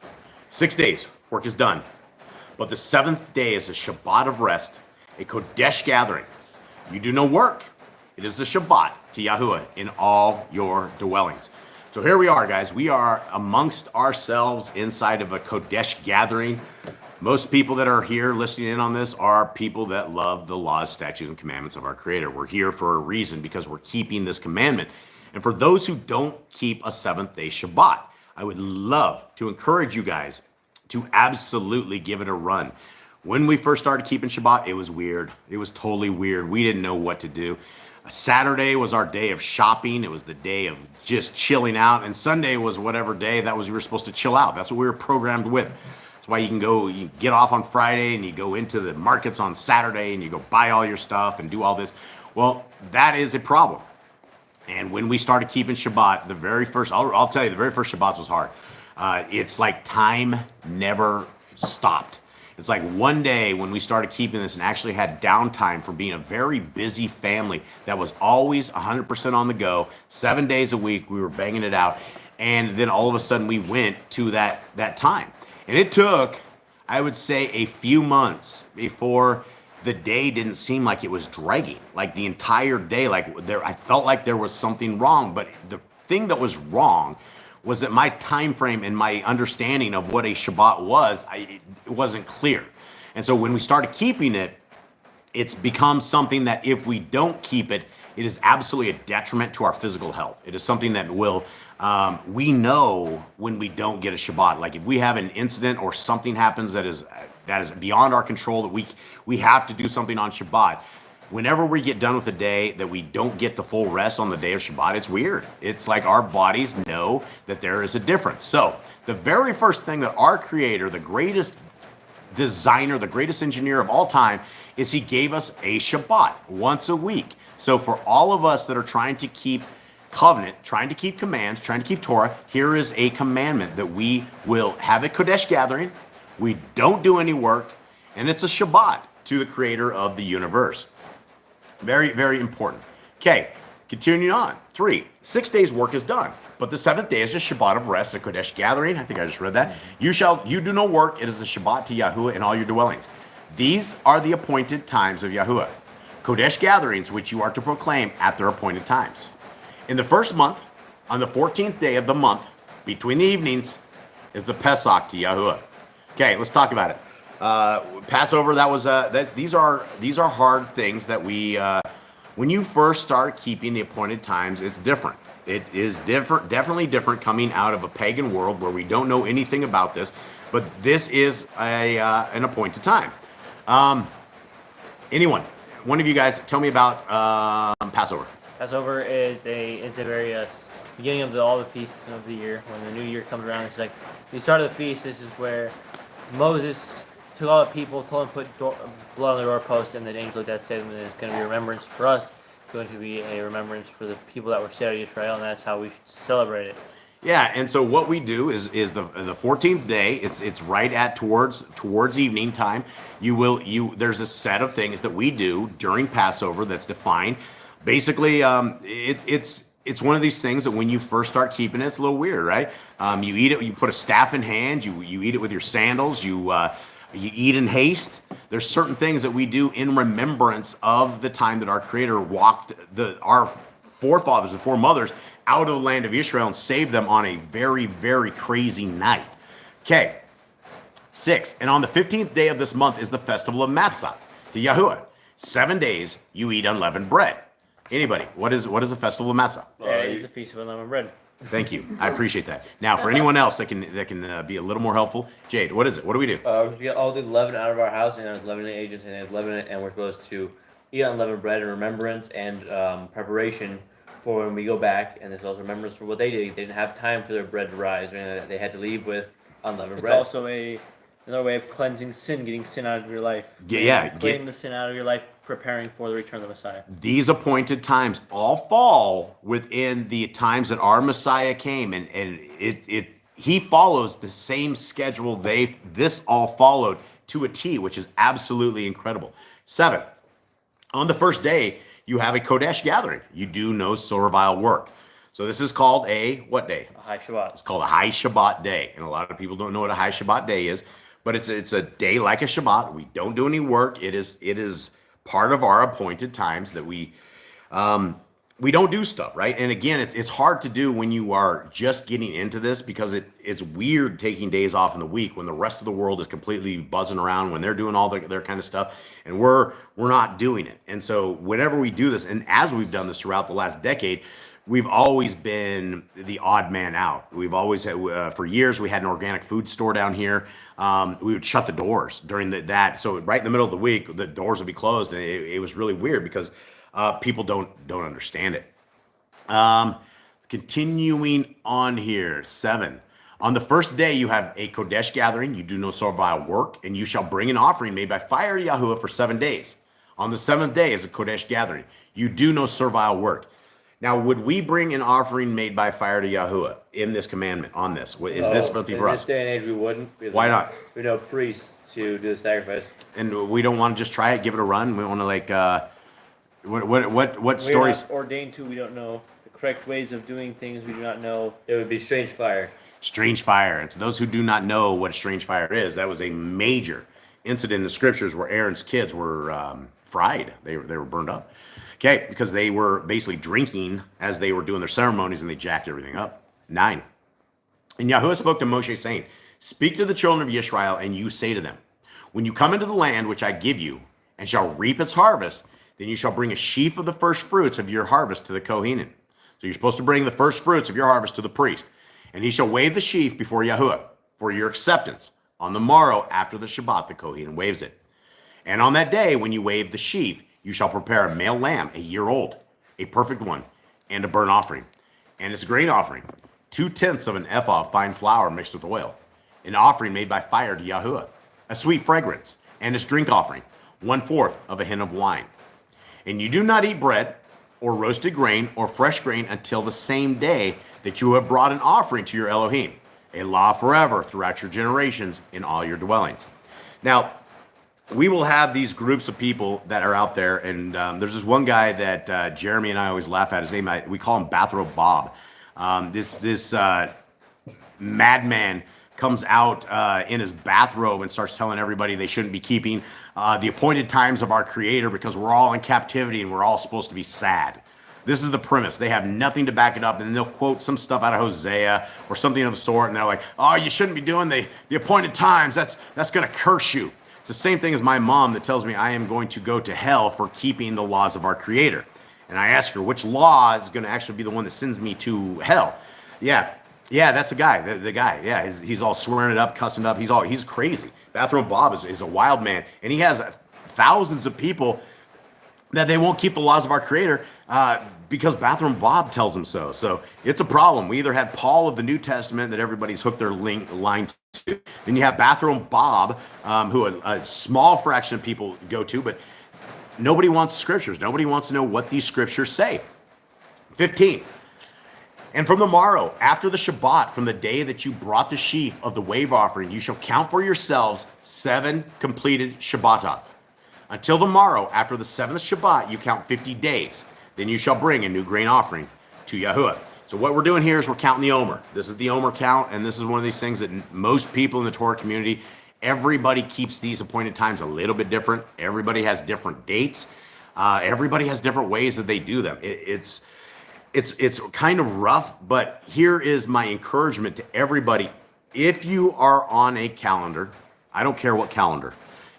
6 days, work is done. But the seventh day is a Shabbat of rest, a Kodesh gathering. You do no work. It is a Shabbat to Yahuwah in all your dwellings. So here we are, guys. We are amongst ourselves inside of a Kodesh gathering. Most people that are here listening in on this are people that love the laws, statutes, and commandments of our Creator. We're here for a reason, because we're keeping this commandment. And for those who don't keep a seventh-day Shabbat, I would love to encourage you guys to absolutely give it a run. When we first started keeping Shabbat, it was weird. It was totally weird. We didn't know what to do. Saturday was our day of shopping. It was the day of just chilling out. And Sunday was whatever day that was we were supposed to chill out. That's what we were programmed with. That's why you get off on Friday and you go into the markets on Saturday and you go buy all your stuff and do all this. Well, that is a problem. And when we started keeping Shabbat, I'll tell you, the very first Shabbat was hard. It's like time never stopped. It's like one day when we started keeping this and actually had downtime from being a very busy family that was always 100% on the go, 7 days a week, we were banging it out. And then all of a sudden we went to that time. And it took, I would say, a few months before the day didn't seem like it was dragging. Like the entire day, I felt like there was something wrong. But the thing that was wrong was that my time frame and my understanding of what a Shabbat was, it wasn't clear. And so when we started keeping it, it's become something that if we don't keep it, it is absolutely a detriment to our physical health. It is something that we know when we don't get a Shabbat. Like if we have an incident or something happens that is beyond our control, that we have to do something on Shabbat. Whenever we get done with a day that we don't get the full rest on the day of Shabbat, it's weird. It's like our bodies know that there is a difference. So the very first thing that our Creator, the greatest designer, the greatest engineer of all time, is He gave us a Shabbat once a week. So for all of us that are trying to keep covenant, trying to keep commands, trying to keep Torah, here is a commandment that we will have a Kodesh gathering. We don't do any work, and it's a Shabbat to the Creator of the universe. Very, very important. Okay, continuing on. 3, 6 days work is done, but the seventh day is a Shabbat of rest, a Kodesh gathering. I think I just read that. You do no work. It is a Shabbat to Yahuwah in all your dwellings. These are the appointed times of Yahuwah. Kodesh gatherings, which you are to proclaim at their appointed times. In the first month, on the 14th day of the month, between the evenings, is the Pesach to Yahuwah. Okay, let's talk about it. Passover, these are hard things that we, when you first start keeping the appointed times, it's different. It is different, definitely different coming out of a pagan world where we don't know anything about this, but this is an appointed time. One of you guys, tell me about Passover. Passover is the very beginning of all the feasts of the year. When the new year comes around, it's like the start of the feast. This is where Moses took all the people, told them to put blood on the doorpost, and the angel of death said that it's going to be a remembrance for us. It's going to be a remembrance for the people that were set out of Israel, and that's how we should celebrate it. Yeah, and so what we do is the 14th day. It's right at towards evening time. There's a set of things that we do during Passover that's defined. Basically, it's one of these things that when you first start keeping it, it's a little weird, right? You eat it. You put a staff in hand. You eat it with your sandals. You eat in haste. There's certain things that we do in remembrance of the time that our Creator walked our forefathers and foremothers out of the land of Israel and saved them on a very, very crazy night. Okay, 6. And on the 15th day of this month is the festival of Matzah to Yahuwah. 7 days you eat unleavened bread. Anybody, what is the festival of Matzah? It's the Feast of Unleavened Bread. Thank you. I appreciate that. Now, for anyone else that can be a little more helpful, Jade, what is it? What do we do? We get all the leaven out of our house, and there's leaven agents, and there's leaven, and we're supposed to eat unleavened bread in remembrance and preparation for when we go back. And there's also remembrance for what they did. They didn't have time for their bread to rise, or they had to leave with unleavened bread. It's also another way of cleansing sin, getting sin out of your life. Getting the sin out of your life, preparing for the return of the Messiah. These appointed times all fall within the times that our Messiah came, and he follows the same schedule this all followed to a T, which is absolutely incredible. 7, On the first day, you have a Kodesh gathering. You do no servile work. So this is called a what day? A high Shabbat. It's called a high Shabbat day. And a lot of people don't know what a high Shabbat day is, but it's a day like a Shabbat. We don't do any work. It is part of our appointed times that we don't do stuff, right? And again, it's hard to do when you are just getting into this, because it's weird taking days off in the week when the rest of the world is completely buzzing around, when they're doing all their kind of stuff, and we're not doing it. And so whenever we do this, and as we've done this throughout the last decade, we've always been the odd man out. We've always had, for years, we had an organic food store down here. We would shut the doors during that. So right in the middle of the week, the doors would be closed, and it was really weird because people don't understand it. Continuing on here, 7. On the first day, you have a Kodesh gathering. You do no servile work, and you shall bring an offering made by fire to Yahuwah for 7 days. On the 7th day is a Kodesh gathering. You do no servile work. Now, would we bring an offering made by fire to Yahuwah in this commandment on this? Is this something for us? In this day and age, we wouldn't. Why not? We know priests to do the sacrifice. And we don't want to just try it, give it a run. We want to what stories? We are not ordained to. We don't know the correct ways of doing things. We do not know. It would be strange fire. Strange fire. And to those who do not know what a strange fire is, that was a major incident in the scriptures where Aaron's kids were fried. They were burned up. Okay, because they were basically drinking as they were doing their ceremonies, and they jacked everything up. 9. And Yahuwah spoke to Moshe, saying, speak to the children of Israel, and you say to them, when you come into the land which I give you, and shall reap its harvest, then you shall bring a sheaf of the first fruits of your harvest to the Kohanim. So you're supposed to bring the first fruits of your harvest to the priest. And he shall wave the sheaf before Yahuwah for your acceptance. On the morrow after the Shabbat, the Kohanim waves it. And on that day, when you wave the sheaf, you shall prepare a male lamb, a year old, a perfect one, and a burnt offering. And its grain offering, 2/10 of an ephah of fine flour mixed with oil, an offering made by fire to Yahuwah, a sweet fragrance, and its drink offering, 1/4 of a hin of wine. And you do not eat bread, or roasted grain, or fresh grain until the same day that you have brought an offering to your Elohim, a law forever throughout your generations in all your dwellings. Now, we will have these groups of people that are out there, and there's this one guy that Jeremy and I always laugh at. His name, we call him Bathrobe Bob. This madman comes out in his bathrobe and starts telling everybody they shouldn't be keeping the appointed times of our Creator because we're all in captivity and we're all supposed to be sad. This is the premise. They have nothing to back it up, and they'll quote some stuff out of Hosea or something of the sort, and they're like, oh, you shouldn't be doing the appointed times. That's going to curse you. It's the same thing as my mom that tells me I am going to go to hell for keeping the laws of our Creator. And I ask her, which law is going to actually be the one that sends me to hell? Yeah, that's the guy. The guy. Yeah, he's all swearing it up, cussing it up. He's crazy. Bathrobe Bob is a wild man, and he has thousands of people that they won't keep the laws of our Creator because Bathrobe Bob tells them so. So it's a problem. We either had Paul of the New Testament that everybody's hooked their line to. Then you have Bathrobe Bob, who a small fraction of people go to, but nobody wants scriptures. Nobody wants to know what these scriptures say. 15. And from the morrow, after the Shabbat, from the day that you brought the sheaf of the wave offering, you shall count for yourselves 7 completed Shabbatot. Until the morrow, after the 7th Shabbat, you count 50 days. Then you shall bring a new grain offering to Yahuwah. So what we're doing here is we're counting the Omer. This is the Omer count, and this is one of these things that most people in the Torah community, everybody keeps these appointed times a little bit different. Everybody has different dates. Everybody has different ways that they do them. It's kind of rough, but here is my encouragement to everybody. If you are on a calendar, I don't care what calendar,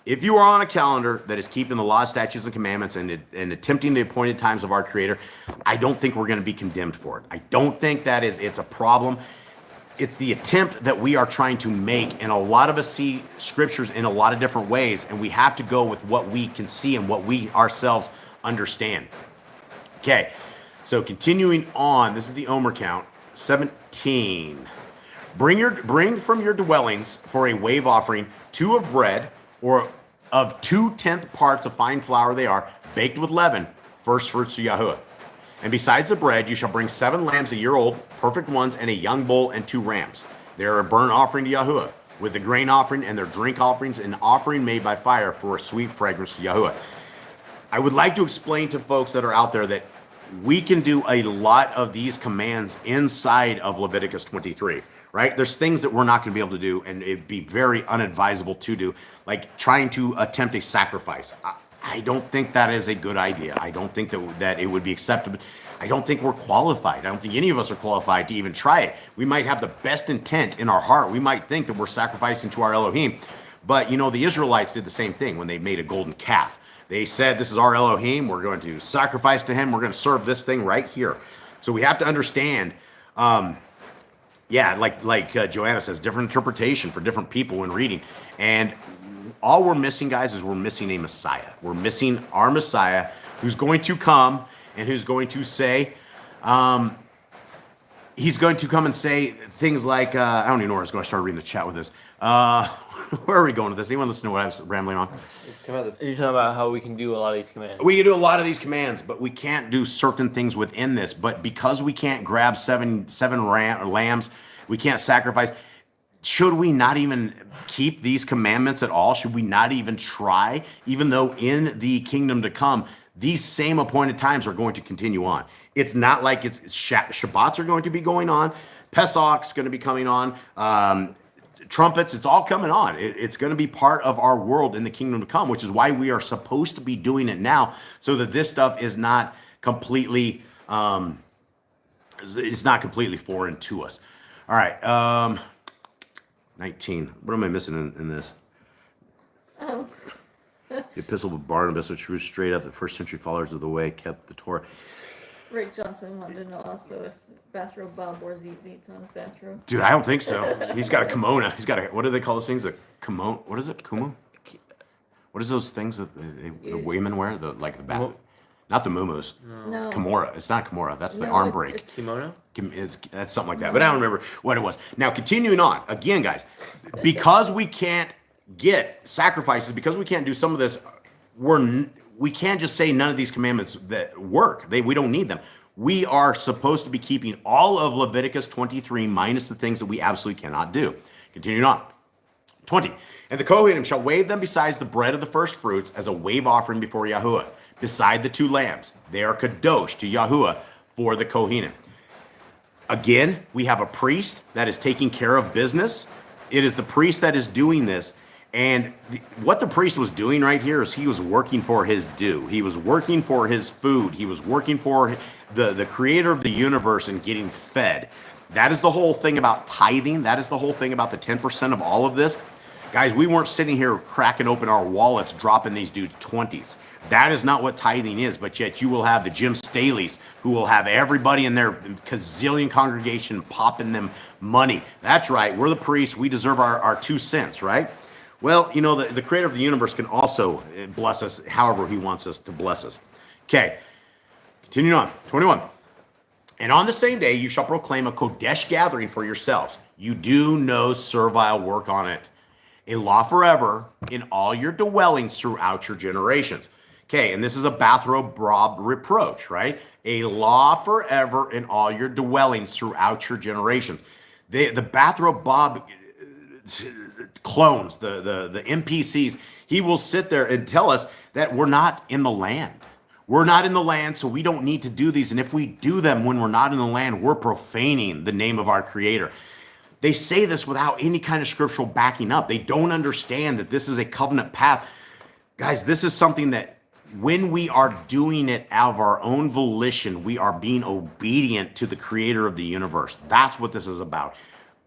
if you are on a calendar that is keeping the law, statutes, and commandments and attempting the appointed times of our Creator, I don't think we're going to be condemned for it. I don't think it's a problem. It's the attempt that we are trying to make, and a lot of us see scriptures in a lot of different ways, and we have to go with what we can see and what we ourselves understand. Okay, so continuing on, this is the Omer count, 17. Bring from your dwellings for a wave offering 2 of bread, or of 2/10 parts of fine flour they are, baked with leaven, first fruits to Yahuwah. And besides the bread, you shall bring 7 lambs a year old, perfect ones, and a young bull and 2 rams. They are a burnt offering to Yahuwah, with the grain offering and their drink offerings, an offering made by fire for a sweet fragrance to Yahuwah. I would like to explain to folks that are out there that we can do a lot of these commands inside of Leviticus 23, right? There's things that we're not going to be able to do, and it'd be very unadvisable to do, like trying to attempt a sacrifice. I don't think that is a good idea. I don't think that it would be acceptable. I don't think we're qualified. I don't think any of us are qualified to even try it. We might have the best intent in our heart. We might think that we're sacrificing to our Elohim. But, you know, the Israelites did the same thing when they made a golden calf. They said, this is our Elohim. We're going to sacrifice to him. We're going to serve this thing right here. So we have to understand, like Joanna says, different interpretation for different people when reading. And all we're missing, guys, is we're missing a Messiah. We're missing our Messiah who's going to come and who's going to say, he's going to come and say things like, I don't even know where I was going to start reading the chat with this. Where are we going with this? Anyone listen to what I was rambling on? You're talking about how we can do a lot of these commands. We can do a lot of these commands, but we can't do certain things within this. But because we can't grab seven lambs, we can't sacrifice. Should we not even keep these commandments at all? Should we not even try? Even though in the kingdom to come, these same appointed times are going to continue on. It's not like Shabbats are going to be going on. Pesach's going to be coming on. Trumpets, it's all coming on. It's going to be part of our world in the kingdom to come, which is why we are supposed to be doing it now, so that this stuff is not completely, it's not completely foreign to us. All right, 19. What am I missing in this? The Epistle of Barnabas, which was straight up the first century followers of the way, kept the Torah. Rick Johnson wanted to know also if bathrobe Bob wore zits on his bathrobe. Dude, I don't think so. He's got a kimono. He's got a, what do they call those things? A kimono. What is it? Kumu? What is those things that the women wear? The bath. Not the muumuus. No. Kimura. It's not kimura. That's the arm break. It's Kimono? That's something like that. But I don't remember what it was. Now, continuing on. Again, guys, because we can't get sacrifices, because we can't do some of this, we can't just say none of these commandments that work. We don't need them. We are supposed to be keeping all of Leviticus 23 minus the things that we absolutely cannot do. Continuing on. 20. And the Kohanim shall wave them besides the bread of the first fruits as a wave offering before Yahuwah, beside the 2 lambs. They are kadosh to Yahuwah for the Kohanim. Again, we have a priest that is taking care of business. It is the priest that is doing this. And what the priest was doing right here is he was working for his due. He was working for his food. He was working for the creator of the universe and getting fed. That is the whole thing about tithing. That is the whole thing about the 10% of all of this. Guys, we weren't sitting here cracking open our wallets, dropping these dudes 20s. That is not what tithing is, but yet you will have the Jim Staleys who will have everybody in their gazillion congregation popping them money. That's right. We're the priests. We deserve our 2 cents, right? Well, you know, the creator of the universe can also bless us however he wants us to bless us. Okay, continuing on. 21. And on the same day you shall proclaim a Kodesh gathering for yourselves. You do no servile work on it. A law forever in all your dwellings throughout your generations. Okay, and this is a bathrobe broad reproach, right? A law forever in all your dwellings throughout your generations. The bathrobe Bob clones, the NPCs, he will sit there and tell us that we're not in the land. We're not in the land, so we don't need to do these. And if we do them when we're not in the land, we're profaning the name of our Creator. They say this without any kind of scriptural backing up. They don't understand that this is a covenant path. Guys, this is something that when we are doing it out of our own volition, we are being obedient to the Creator of the universe. That's what this is about.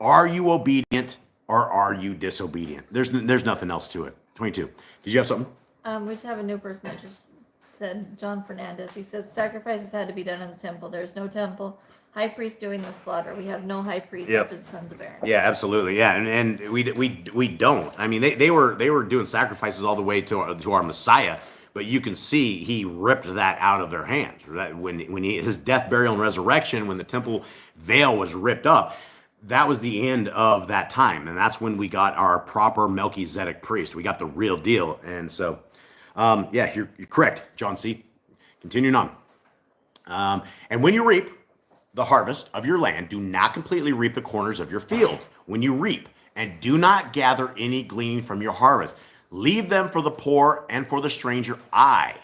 Are you obedient or are you disobedient? There's nothing else to it. 22. Did you have something? We just have a new person that just said, John Fernandez. He says sacrifices had to be done in the temple. There's no temple. High priest doing the slaughter. We have no high priest up in Sons of Aaron. Yeah, absolutely. Yeah, and we don't. I mean, they were doing sacrifices all the way to our Messiah, but you can see he ripped that out of their hands. That when his death, burial, and resurrection, when the temple veil was ripped up, that was the end of that time, and that's when we got our proper Melchizedek priest. We got the real deal, and so, yeah, you're correct, John C. Continuing on, and when you reap the harvest of your land, do not completely reap the corners of your field when you reap, and do not gather any gleaning from your harvest. Leave them for the poor and for the stranger. I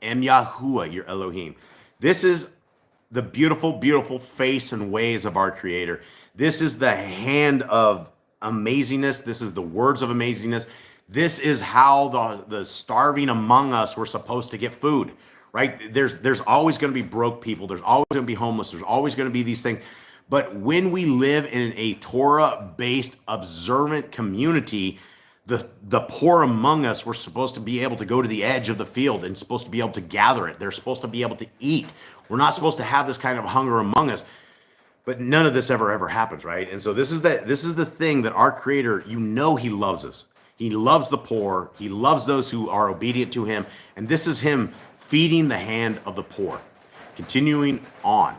am Yahuwah, your Elohim. This is the beautiful, beautiful face and ways of our Creator. This is the hand of amazingness. This is the words of amazingness. This is how the starving among us were supposed to get food, right? There's always going to be broke people. There's always going to be homeless. There's always going to be these things. But when we live in a Torah-based, observant community, the poor among us were supposed to be able to go to the edge of the field and supposed to be able to gather it. They're supposed to be able to eat. We're not supposed to have this kind of hunger among us. But none of this ever happens, right? And so this is the thing that our Creator, He loves us. He loves the poor. He loves those who are obedient to Him. And this is Him feeding the hand of the poor. Continuing on.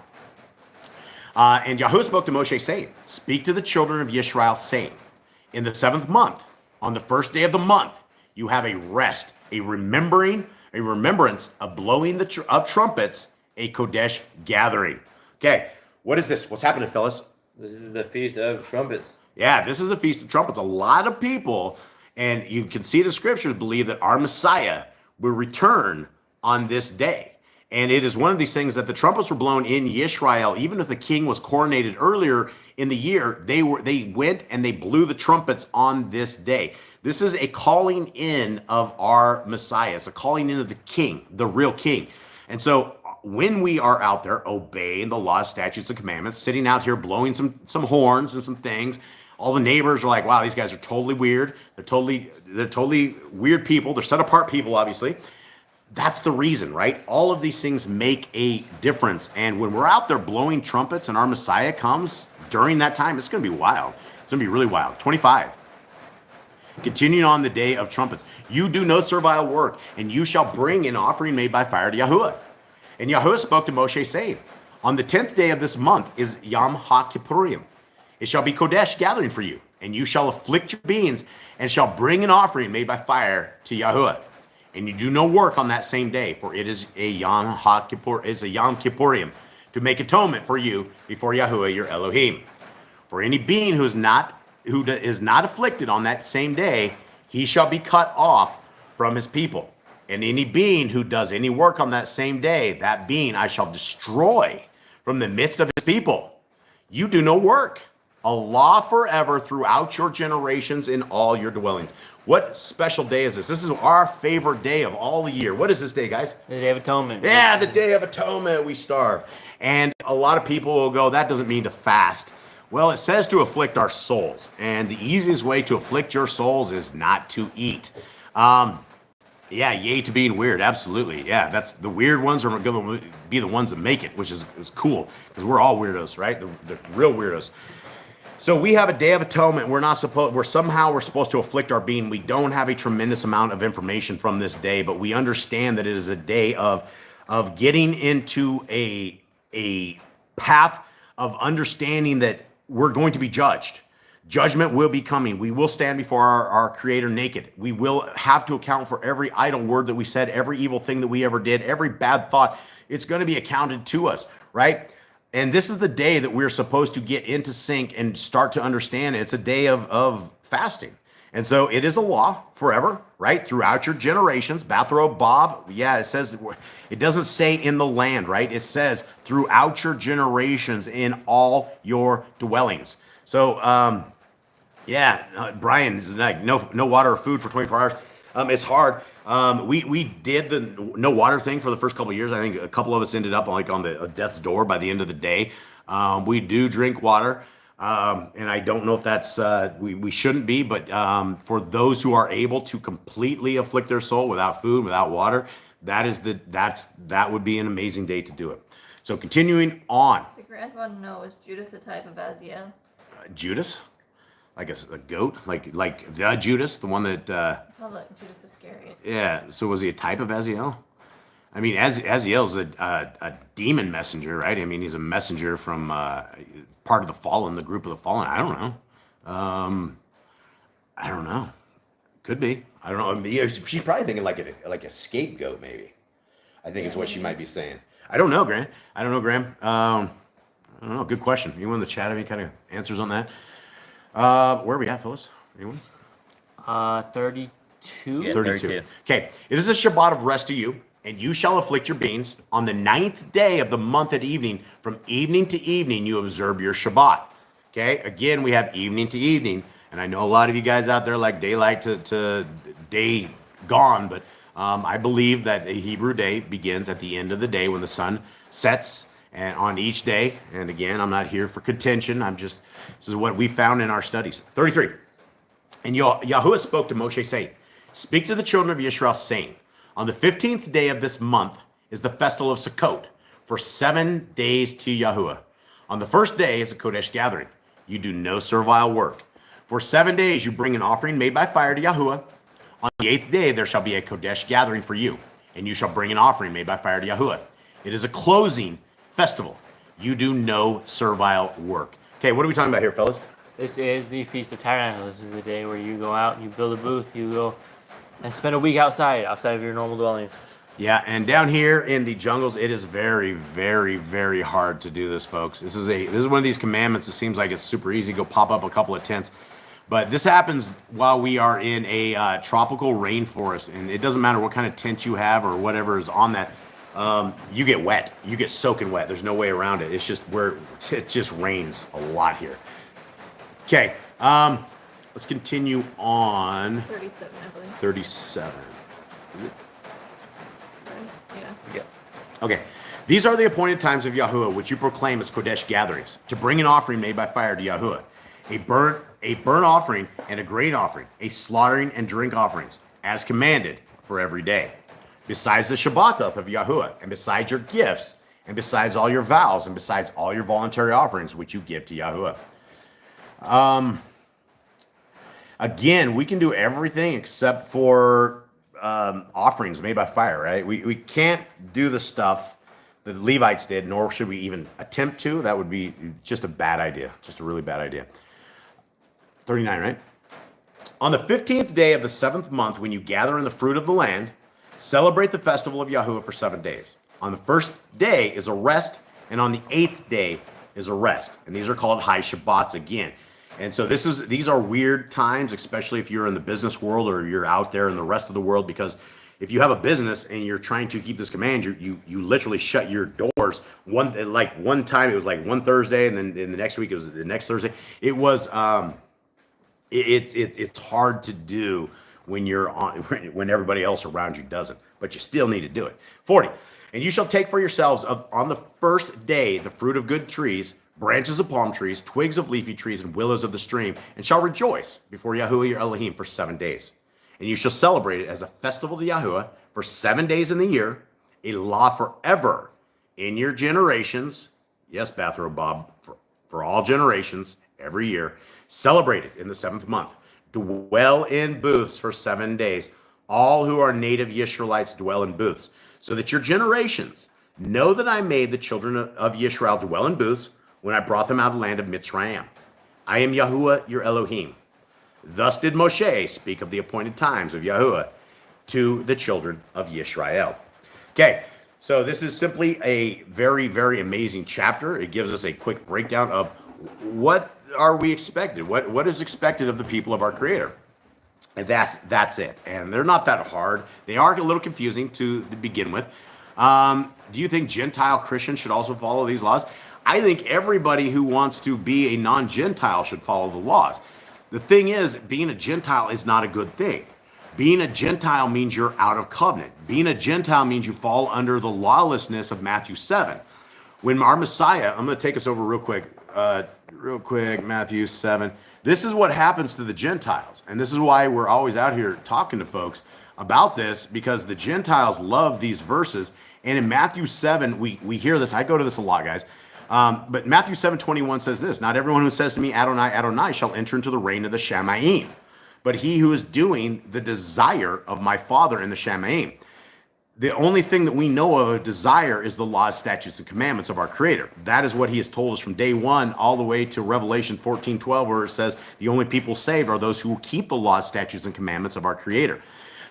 And Yahuwah spoke to Moshe, saying, speak to the children of Yisrael, saying, in the 7th month, on the 1st day of the month, you have a rest, a remembrance of blowing of trumpets, a Kodesh gathering. Okay, what is this? What's happening, fellas? This is the Feast of Trumpets. Yeah, this is a Feast of Trumpets. A lot of people, and you can see the scriptures, believe that our Messiah will return on this day. And it is one of these things that the trumpets were blown in Yisrael. Even if the king was coronated earlier in the year, they went and they blew the trumpets on this day. This is a calling in of our Messiah. It's a calling in of the king, the real king. And so when we are out there obeying the laws, statutes, and commandments, sitting out here blowing some horns and some things, all the neighbors are like, wow, these guys are totally weird. They're totally weird people. They're set apart people, obviously. That's the reason, right? All of these things make a difference. And when we're out there blowing trumpets and our Messiah comes during that time, it's going to be wild. It's going to be really wild. 25. Continuing on the day of trumpets. You do no servile work, and you shall bring an offering made by fire to Yahuwah. And Yahuwah spoke to Moshe, saying, on the 10th day of this month is Yom HaKippurim. It shall be Kodesh gathering for you, and you shall afflict your beings, and shall bring an offering made by fire to Yahuwah. And you do no work on that same day, for it is a Yom Kippurim, to make atonement for you before Yahuwah your Elohim. For any being who is not afflicted on that same day, he shall be cut off from his people. And any being who does any work on that same day, that being I shall destroy from the midst of his people. You do no work. A law forever throughout your generations in all your dwellings. What special day is this? This is our favorite day of all the year. What is this day, guys? The Day of Atonement. Yeah, the Day of Atonement. We starve. And a lot of people will go, that doesn't mean to fast. Well, it says to afflict our souls. And the easiest way to afflict your souls is not to eat. Yeah, yay to being weird. Absolutely. Yeah, that's the weird ones are going to be the ones that make it, which is cool because we're all weirdos, right? The real weirdos. So we have a Day of Atonement. We're supposed to afflict our being. We don't have a tremendous amount of information from this day, but we understand that it is a day of getting into a path of understanding that we're going to be judged. Judgment will be coming. We will stand before our Creator naked. We will have to account for every idle word that we said, every evil thing that we ever did, every bad thought. It's going to be accounted to us, right? And this is the day that we're supposed to get into sync and start to understand. It's a day of fasting. And so it is a law forever, right? Throughout your generations. Bathrobe, Bob, yeah, it says, it doesn't say in the land, right? It says throughout your generations in all your dwellings. So, Brian is like, no water or food for 24 hours. It's hard. We did the no water thing for the first couple of years. I think a couple of us ended up on the death's door by the end of the day. We do drink water, and I don't know if that's we shouldn't be, but for those who are able to completely afflict their soul without food, without water, that would be an amazing day to do it. So continuing on. The grand one, no, is Judas a type of Aziel? Judas, like a goat, like the Judas, the one that. Judas Iscariot. Yeah. So was he a type of Aziel? I mean, Aziel's a demon messenger, right? I mean, he's a messenger from part of the fallen, the group of the fallen. I don't know. Could be. I don't know. I mean, she's probably thinking like a scapegoat, maybe. I think is what she might be saying. I don't know, Graham. I don't know. Good question. Anyone in the chat have any kind of answers on that? Where are we at, Phyllis? Anyone? 32. Yeah, 32. Okay. It is a Shabbat of rest to you. and you shall afflict your beings. On the 9th day of the month at evening, from evening to evening, you observe your Shabbat. Okay, again, we have evening to evening. And I know a lot of you guys out there like daylight to day gone, but I believe that a Hebrew day begins at the end of the day when the sun sets, and on each day. And again, I'm not here for contention. This is what we found in our studies. 33. And Yahuwah spoke to Moshe, saying, speak to the children of Israel, saying, on the 15th day of this month is the festival of Sukkot, for 7 days to Yahuwah. On the first day is a Kodesh gathering. You do no servile work. For 7 days you bring an offering made by fire to Yahuwah. On the 8th day there shall be a Kodesh gathering for you, and you shall bring an offering made by fire to Yahuwah. It is a closing festival. You do no servile work. Okay, what are we talking about here, fellas? This is the Feast of Tabernacles. This is the day where you go out and you build a booth. You go and spend a week outside of your normal dwellings. Yeah, and down here in the jungles, it is very, very, very hard to do this, folks. This is one of these commandments. It seems like it's super easy. Go pop up a couple of tents. But this happens while we are in a tropical rainforest, and it doesn't matter what kind of tent you have or whatever is on that. You get wet. You get soaking wet. There's no way around it. It's just where it just rains a lot here. Okay, let's continue on. 37, I believe. 37. Is it? Right? Yeah. Yeah. Okay. These are the appointed times of Yahuwah, which you proclaim as Kodesh gatherings, to bring an offering made by fire to Yahuwah, a burnt offering and a grain offering, a slaughtering and drink offerings, as commanded for every day. Besides the Shabbatah of Yahuwah, and besides your gifts, and besides all your vows, and besides all your voluntary offerings which you give to Yahuwah. Again, we can do everything except for offerings made by fire, right? We can't do the stuff that the Levites did, nor should we even attempt to. That would be just a bad idea, just a really bad idea. 39, right? On the 15th day of the 7th month, when you gather in the fruit of the land, celebrate the festival of Yahuwah for 7 days. On the first day is a rest, and on the 8th day is a rest. And these are called high Shabbats again. And so these are weird times, especially if you're in the business world or you're out there in the rest of the world, because if you have a business and you're trying to keep this command, you literally shut your doors. One time it was like one Thursday, and then in the next week it was the next Thursday. It was it's hard to do when you're on when everybody else around you doesn't, but you still need to do it. 40. And you shall take for yourselves on the first day the fruit of good trees, branches of palm trees, twigs of leafy trees, and willows of the stream, and shall rejoice before Yahuwah your Elohim for 7 days. And you shall celebrate it as a festival to Yahuwah for 7 days in the year, a law forever in your generations. Yes, Bathrobe Bob, for all generations, every year. Celebrate it in the 7th month. Dwell in booths for 7 days. All who are native Yisraelites dwell in booths, so that your generations know that I made the children of Yisrael dwell in booths when I brought them out of the land of Mitzrayim. I am Yahuwah your Elohim. Thus did Moshe speak of the appointed times of Yahuwah to the children of Yisrael. Okay, so this is simply a very, very amazing chapter. It gives us a quick breakdown of what are we expected, what is expected of the people of our Creator. And that's it. And they're not that hard. They are a little confusing to begin with. Do you think Gentile Christians should also follow these laws? I think everybody who wants to be a non-Gentile should follow the laws. The thing is, being a Gentile is not a good thing. Being a Gentile means you're out of covenant. Being a Gentile means you fall under the lawlessness of Matthew 7. When our Messiah, I'm going to take us over real quick, Matthew 7. This is what happens to the Gentiles. And this is why we're always out here talking to folks about this, because the Gentiles love these verses. And in Matthew 7, we hear this. I go to this a lot, guys. But Matthew 7:21 says this: not everyone who says to me, Adonai, Adonai, shall enter into the reign of the Shamayim, but he who is doing the desire of my Father in the Shamayim. The only thing that we know of a desire is the laws, statutes, and commandments of our Creator. That is what he has told us from day one all the way to Revelation 14:12, where it says the only people saved are those who keep the laws, statutes, and commandments of our Creator.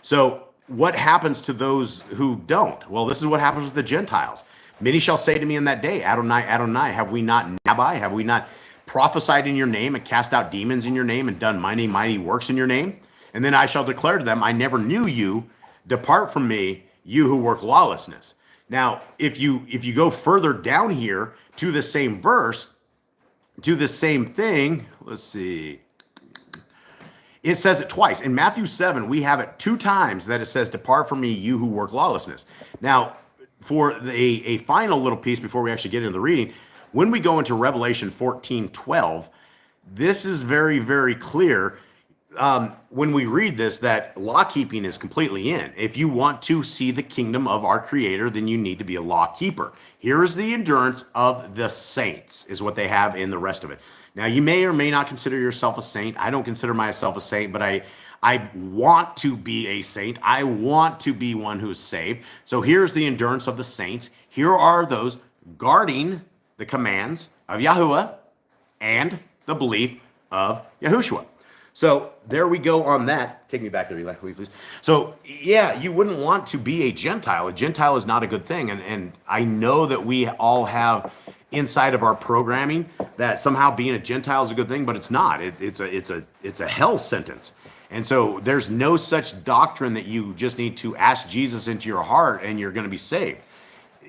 So what happens to those who don't? Well, this is what happens with the Gentiles. Many shall say to me in that day, Adonai, Adonai, have we not Nabai? Have we not prophesied in your name and cast out demons in your name and done mighty works in your name? And then I shall declare to them, I never knew you. Depart from me, you who work lawlessness. Now, if you go further down here to the same verse, to the same thing, let's see. It says it twice. In Matthew 7, we have it 2 times that it says, depart from me, you who work lawlessness. Now, for a final little piece before we actually get into the reading, when we go into Revelation 14:12, this is very, very clear when we read this that law keeping is completely in. If you want to see the kingdom of our Creator, then you need to be a law keeper. Here is the endurance of the saints, is what they have in the rest of it. Now, you may or may not consider yourself a saint. I don't consider myself a saint, but I want to be a saint. I want to be one who is saved. So here's the endurance of the saints. Here are those guarding the commands of Yahuwah and the belief of Yahushua. So there we go on that. Take me back there, Eli, please. So yeah, you wouldn't want to be a Gentile. A Gentile is not a good thing. And I know that we all have inside of our programming that somehow being a Gentile is a good thing, but it's not. It's a hell sentence. And so there's no such doctrine that you just need to ask Jesus into your heart and you're going to be saved.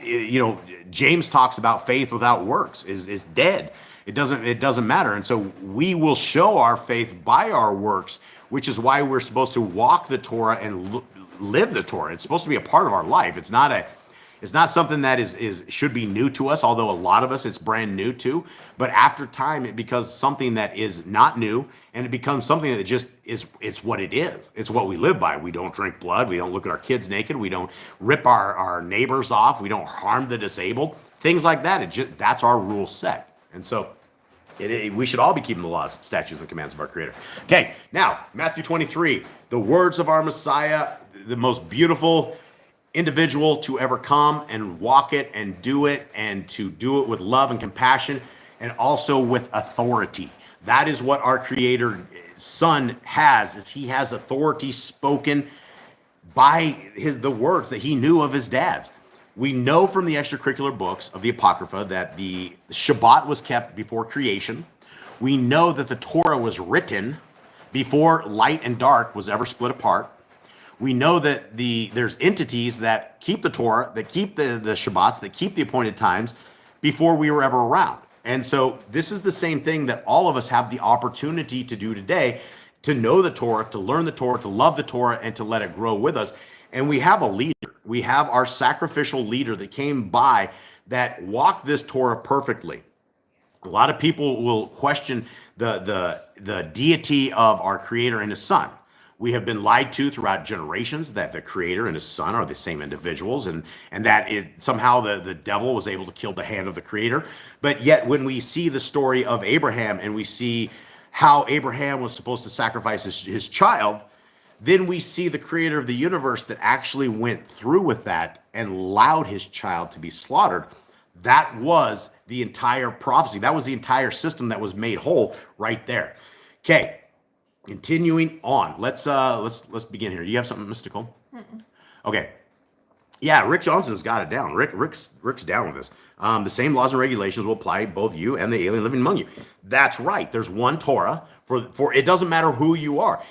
You know, James talks about faith without works is dead. It doesn't matter. And so we will show our faith by our works, which is why we're supposed to walk the Torah and live the Torah. It's supposed to be a part of our life. It's not something that should be new to us, although a lot of us it's brand new to. But after time, it becomes something that is not new, and it becomes something that just it's what it is. It's what we live by. We don't drink blood. We don't look at our kids naked. We don't rip our neighbors off. We don't harm the disabled. Things like that. That's our rule set. And so we should all be keeping the laws, statutes, and commands of our Creator. Okay, now, Matthew 23, the words of our Messiah, the most beautiful individual to ever come and walk it and to do it with love and compassion and also with authority. That is what our Creator Son has, is he has authority spoken by the words that he knew of his dad's. We know from the extracurricular books of the Apocrypha that the Shabbat was kept before creation. We know that the Torah was written before light and dark was ever split apart. We know that there's entities that keep the Torah, that keep the Shabbats, that keep the appointed times before we were ever around. And so this is the same thing that all of us have the opportunity to do today, to know the Torah, to learn the Torah, to love the Torah, and to let it grow with us. And we have a leader. We have our sacrificial leader that came by that walked this Torah perfectly. A lot of people will question the deity of our Creator and his Son. We have been lied to throughout generations that the Creator and his Son are the same individuals, and that somehow the devil was able to kill the hand of the Creator. But yet when we see the story of Abraham and we see how Abraham was supposed to sacrifice his child, then we see the Creator of the universe that actually went through with that and allowed his child to be slaughtered. That was the entire prophecy. That was the entire system that was made whole right there. Okay, continuing on. Let's begin here. You have something, Mr. Cole? Okay. Yeah, Rick Johnson's got it down. Rick's down with this. The same laws and regulations will apply both you and the alien living among you. That's right. There's one Torah for it doesn't matter who you are.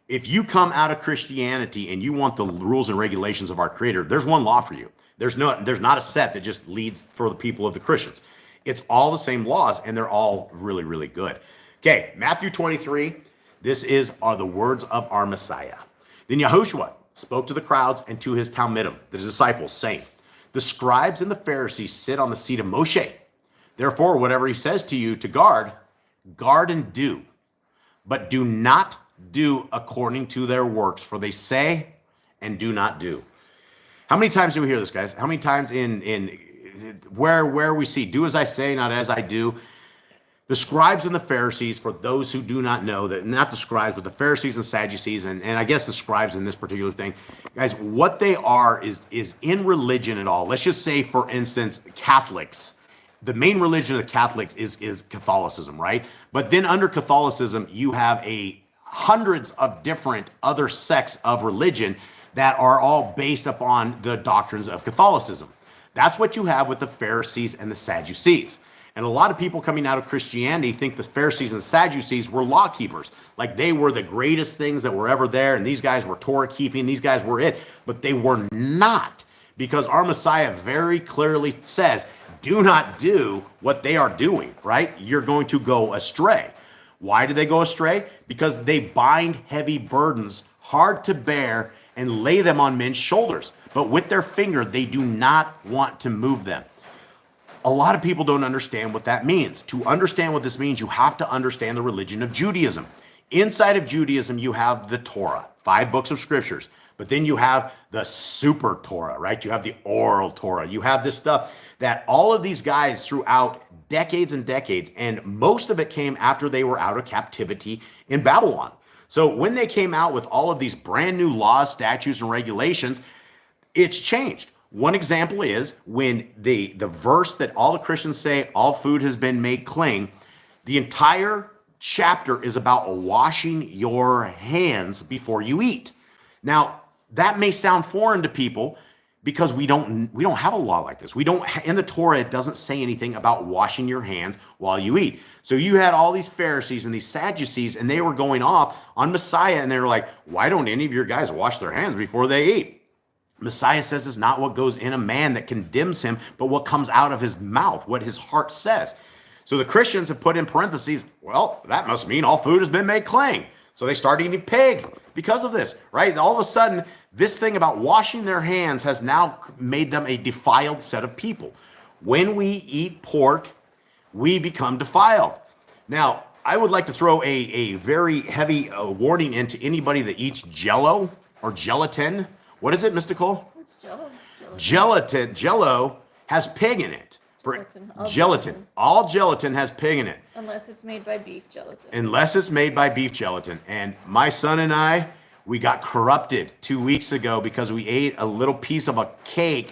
If you come out of Christianity and you want the rules and regulations of our Creator, there's one law for you. There's not a set that just leads for the people of the Christians. It's all the same laws, and they're all really, really good. Okay, Matthew 23. This are the words of our Messiah. Then Yahushua spoke to the crowds and to his Talmidim, the disciples, saying, the scribes and the Pharisees sit on the seat of Moshe. Therefore, whatever he says to you to guard and do. But do not do according to their works, for they say and do not do. How many times do we hear this, guys? How many times in where we see, do as I say, not as I do? The scribes and the Pharisees, for those who do not know, that not the scribes, but the Pharisees and Sadducees, and I guess the scribes in this particular thing, guys, what they are is in religion at all. Let's just say, for instance, Catholics. The main religion of the Catholics is Catholicism, right? But then under Catholicism, you have hundreds of different other sects of religion that are all based upon the doctrines of Catholicism. That's what you have with the Pharisees and the Sadducees. And a lot of people coming out of Christianity think the Pharisees and Sadducees were law keepers. Like they were the greatest things that were ever there. And these guys were Torah keeping. These guys were it. But they were not. Because our Messiah very clearly says, do not do what they are doing, right? You're going to go astray. Why do they go astray? Because they bind heavy burdens, hard to bear, and lay them on men's shoulders. But with their finger, they do not want to move them. A lot of people don't understand what that means. To understand what this means, you have to understand the religion of Judaism. Inside of Judaism, you have the Torah, 5 books of scriptures. But then you have the super Torah, right? You have the oral Torah. You have this stuff that all of these guys throughout decades and decades, and most of it came after they were out of captivity in Babylon. So when they came out with all of these brand new laws, statutes, and regulations, it's changed. One example is when the verse that all the Christians say, all food has been made clean, the entire chapter is about washing your hands before you eat. Now, that may sound foreign to people because we don't have a law like this. We don't, in the Torah, it doesn't say anything about washing your hands while you eat. So you had all these Pharisees and these Sadducees, and they were going off on Messiah, and they were like, why don't any of your guys wash their hands before they eat? Messiah says it's not what goes in a man that condemns him, but what comes out of his mouth, what his heart says. So the Christians have put in parentheses, well, that must mean all food has been made clean. So they start eating pig because of this, right? And all of a sudden, this thing about washing their hands has now made them a defiled set of people. When we eat pork, we become defiled. Now, I would like to throw a very heavy warning into anybody that eats Jell-O or gelatin. What is it, Mr. Cole? It's Jello. Gelatin. Jell-O has pig in it. Gelatin. All Gelatin. All gelatin has pig in it. Unless it's made by beef gelatin. Unless it's made by beef gelatin. And my son and I, we got corrupted 2 weeks ago because we ate a little piece of a cake.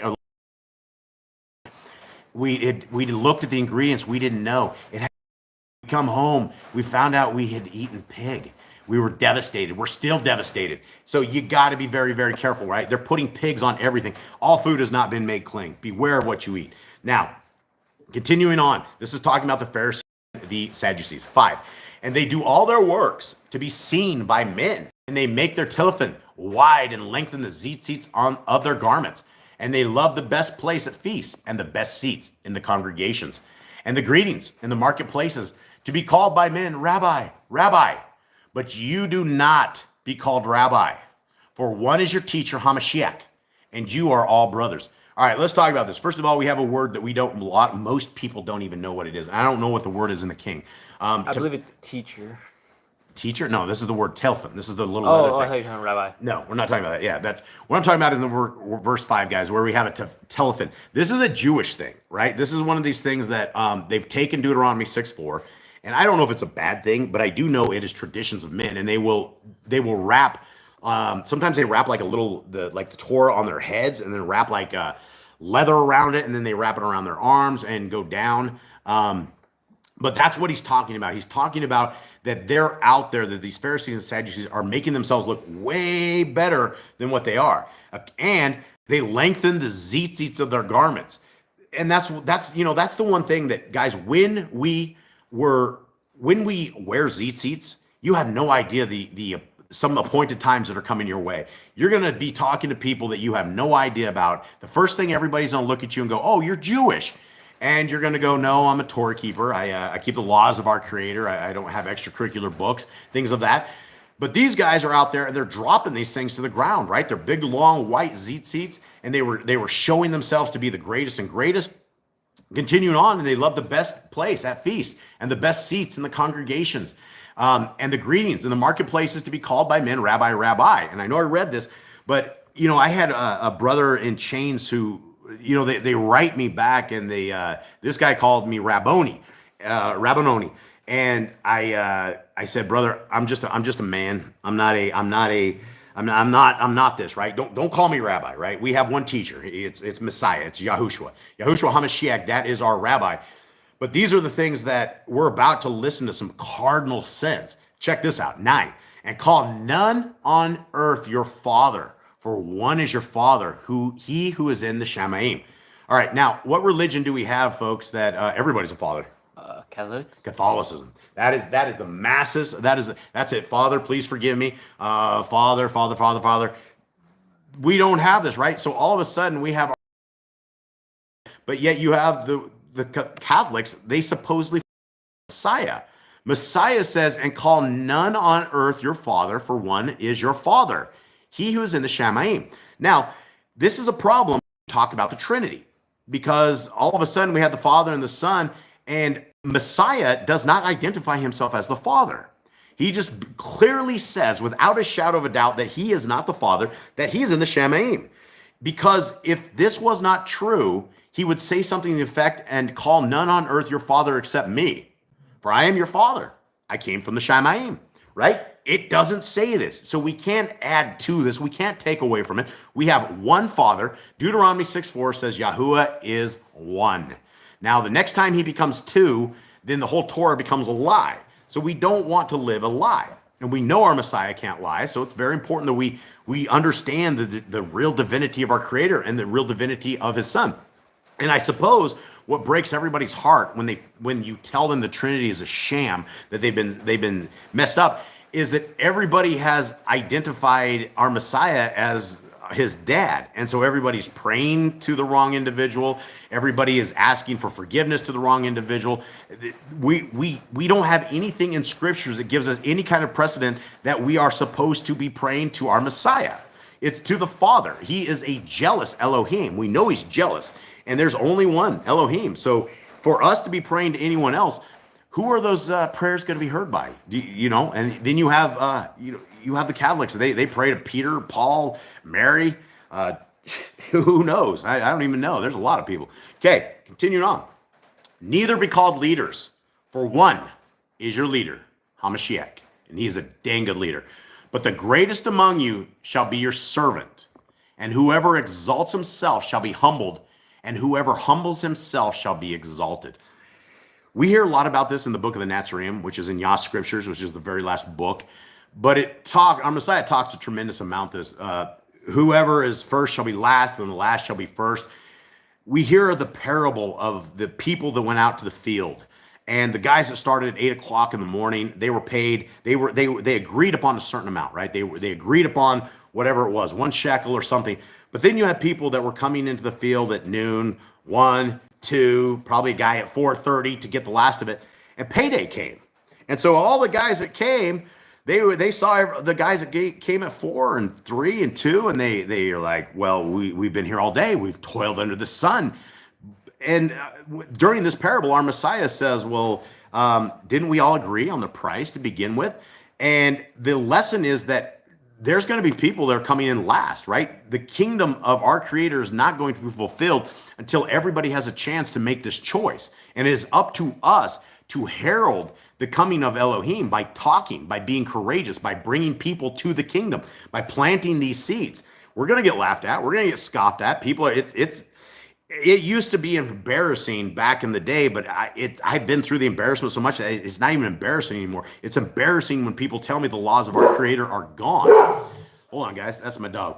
We looked at the ingredients. We didn't know. It had come home. We found out we had eaten pig. We were devastated. We're still devastated. So you got to be very, very careful, right? They're putting pigs on everything. All food has not been made clean. Beware of what you eat. Now, continuing on, this is talking about the Pharisees, the Sadducees. 5. And they do all their works to be seen by men, and they make their telaphon wide and lengthen the tzitzits of their garments. And they love the best place at feasts and the best seats in the congregations, and the greetings in the marketplaces, to be called by men, Rabbi, Rabbi. But you do not be called Rabbi, for one is your teacher, Hamashiach, and you are all brothers. All right, let's talk about this. First of all, we have a word that most people don't even know what it is. I don't know what the word is in the King. I believe it's teacher. Teacher? No, this is the word telaphon. This is the little Oh, leather I thing. thought you were talking rabbi. No, we're not talking about that. Yeah, that's what I'm talking about is in the verse 5, guys, where we have a telaphon. This is a Jewish thing, right? This is one of these things that they've taken Deuteronomy 6:4, and I don't know if it's a bad thing, but I do know it is traditions of men, and they will wrap. Sometimes they wrap like the Torah on their heads, and then wrap like leather around it, and then they wrap it around their arms and go down. But that's what he's talking about. He's talking about that they're out there, that these Pharisees and Sadducees are making themselves look way better than what they are. And they lengthen the tzitzits of their garments. And that's the one thing that, guys, when we wear tzitzits, you have no idea the some appointed times that are coming your way. You're going to be talking to people that you have no idea about. The first thing, everybody's going to look at you and go, oh, you're Jewish. And you're going to go, no, I'm a Torah keeper. I keep the laws of our Creator. I don't have extracurricular books, things of that. But these guys are out there and they're dropping these things to the ground, right? They're big, long, white tzitzits, and they were showing themselves to be the greatest and greatest. Continuing on, and they love the best place at feast and the best seats in the congregations, and the greetings in the marketplaces, to be called by men, Rabbi, Rabbi. And I know I read this, but I had a brother in chains who, they write me back, and this guy called me Rabboni, and I said, brother, I'm just a man. I'm not this, right? Don't call me Rabbi, right? We have one teacher. It's Messiah. It's Yahushua. Yahushua HaMashiach, that is our Rabbi. But these are the things that we're about to listen to some cardinal sins. Check this out. 9. And call none on earth your father, for one is your Father, he who is in the Shamaim. All right, now, what religion do we have, folks, that everybody's a father? Catholicism. That is the masses. That's it. Father, please forgive me. Father. We don't have this, right? So all of a sudden we have, but yet you have the Catholics. They supposedly Messiah. Messiah says, and call none on earth your father, for one is your father, he who is in the Shamaim. Now, this is a problem. Talk about the Trinity, because all of a sudden we have the Father and the Son, and Messiah does not identify himself as the Father. He just clearly says, without a shadow of a doubt, that he is not the Father, that he is in the Shamaim. Because if this was not true, he would say something to the effect, and call none on earth your father except me. For I am your father. I came from the Shamaim, right? It doesn't say this. So we can't add to this. We can't take away from it. We have one Father. Deuteronomy 6:4 says Yahuwah is one. Now, the next time he becomes two, then the whole Torah becomes a lie. So we don't want to live a lie. And we know our Messiah can't lie. So it's very important that we understand the real divinity of our Creator and the real divinity of his Son. And I suppose what breaks everybody's heart when you tell them the Trinity is a sham, that they've been messed up, is that everybody has identified our Messiah as his dad. And so everybody's praying to the wrong individual. Everybody is asking for forgiveness to the wrong individual. We don't have anything in scriptures that gives us any kind of precedent that we are supposed to be praying to our Messiah. It's to the Father. He is a jealous Elohim. We know he's jealous. And there's only one Elohim. So for us to be praying to anyone else, who are those prayers going to be heard by? You know, and then you have you have the Catholics. They pray to Peter, Paul, Mary. Who knows? I don't even know. There's a lot of people. Okay, continuing on. Neither be called leaders, for one is your leader, Hamashiach, and he is a dang good leader. But the greatest among you shall be your servant, and whoever exalts himself shall be humbled, and whoever humbles himself shall be exalted. We hear a lot about this in the book of the Nazarene, which is in Yah Scriptures, which is the very last book. But our Messiah talks a tremendous amount this. Whoever is first shall be last, and the last shall be first. We hear the parable of the people that went out to the field. And the guys that started at 8 o'clock in the morning, they were paid. They agreed upon a certain amount, right? They agreed upon whatever it was, 1 shekel or something. But then you had people that were coming into the field at noon, 1, 2, probably a guy at 4:30 to get the last of it, and payday came. And so all the guys that came, they saw the guys that came at 4 and 3 and 2, and they are like, well, we've been here all day, we've toiled under the sun. And during this parable, our Messiah says, well, didn't we all agree on the price to begin with? And the lesson is that there's going to be people that are coming in last, right? The kingdom of our Creator is not going to be fulfilled until everybody has a chance to make this choice. And it is up to us to herald the coming of Elohim by talking, by being courageous, by bringing people to the kingdom, by planting these seeds. We're going to get laughed at. We're going to get scoffed at. People, it used to be embarrassing back in the day, but I've been through the embarrassment so much that it's not even embarrassing anymore. It's embarrassing when people tell me the laws of our Creator are gone. Hold on, guys. That's my dog.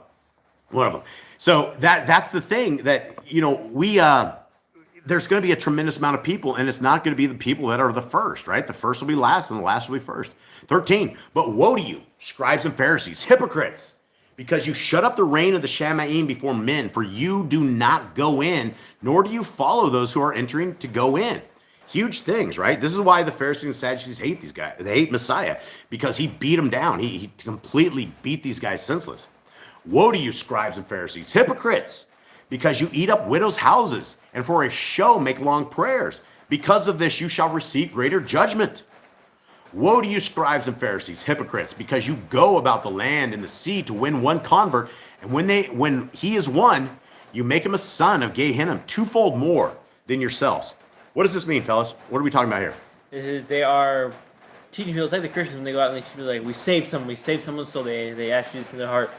One of them. So that's the thing that, there's going to be a tremendous amount of people, and it's not going to be the people that are the first, right? The first will be last, and the last will be first. 13. But woe to you, scribes and Pharisees, hypocrites, because you shut up the reign of the Shamaim before men, for you do not go in, nor do you follow those who are entering to go in. Huge things, right? This is why the Pharisees and Sadducees hate these guys. They hate Messiah, because he beat them down. He completely beat these guys senseless. Woe to you, scribes and Pharisees, hypocrites, because you eat up widows' houses, and for a show make long prayers. Because of this you shall receive greater judgment. Woe to you, scribes and Pharisees, hypocrites, because you go about the land and the sea to win one convert, and when he is won, you make him a son of Gehenna, twofold more than yourselves. What does this mean, fellas? What are we talking about here? They are teaching people. It's like the Christians when they go out and they teach people, like, we saved someone, so they actually this in their heart.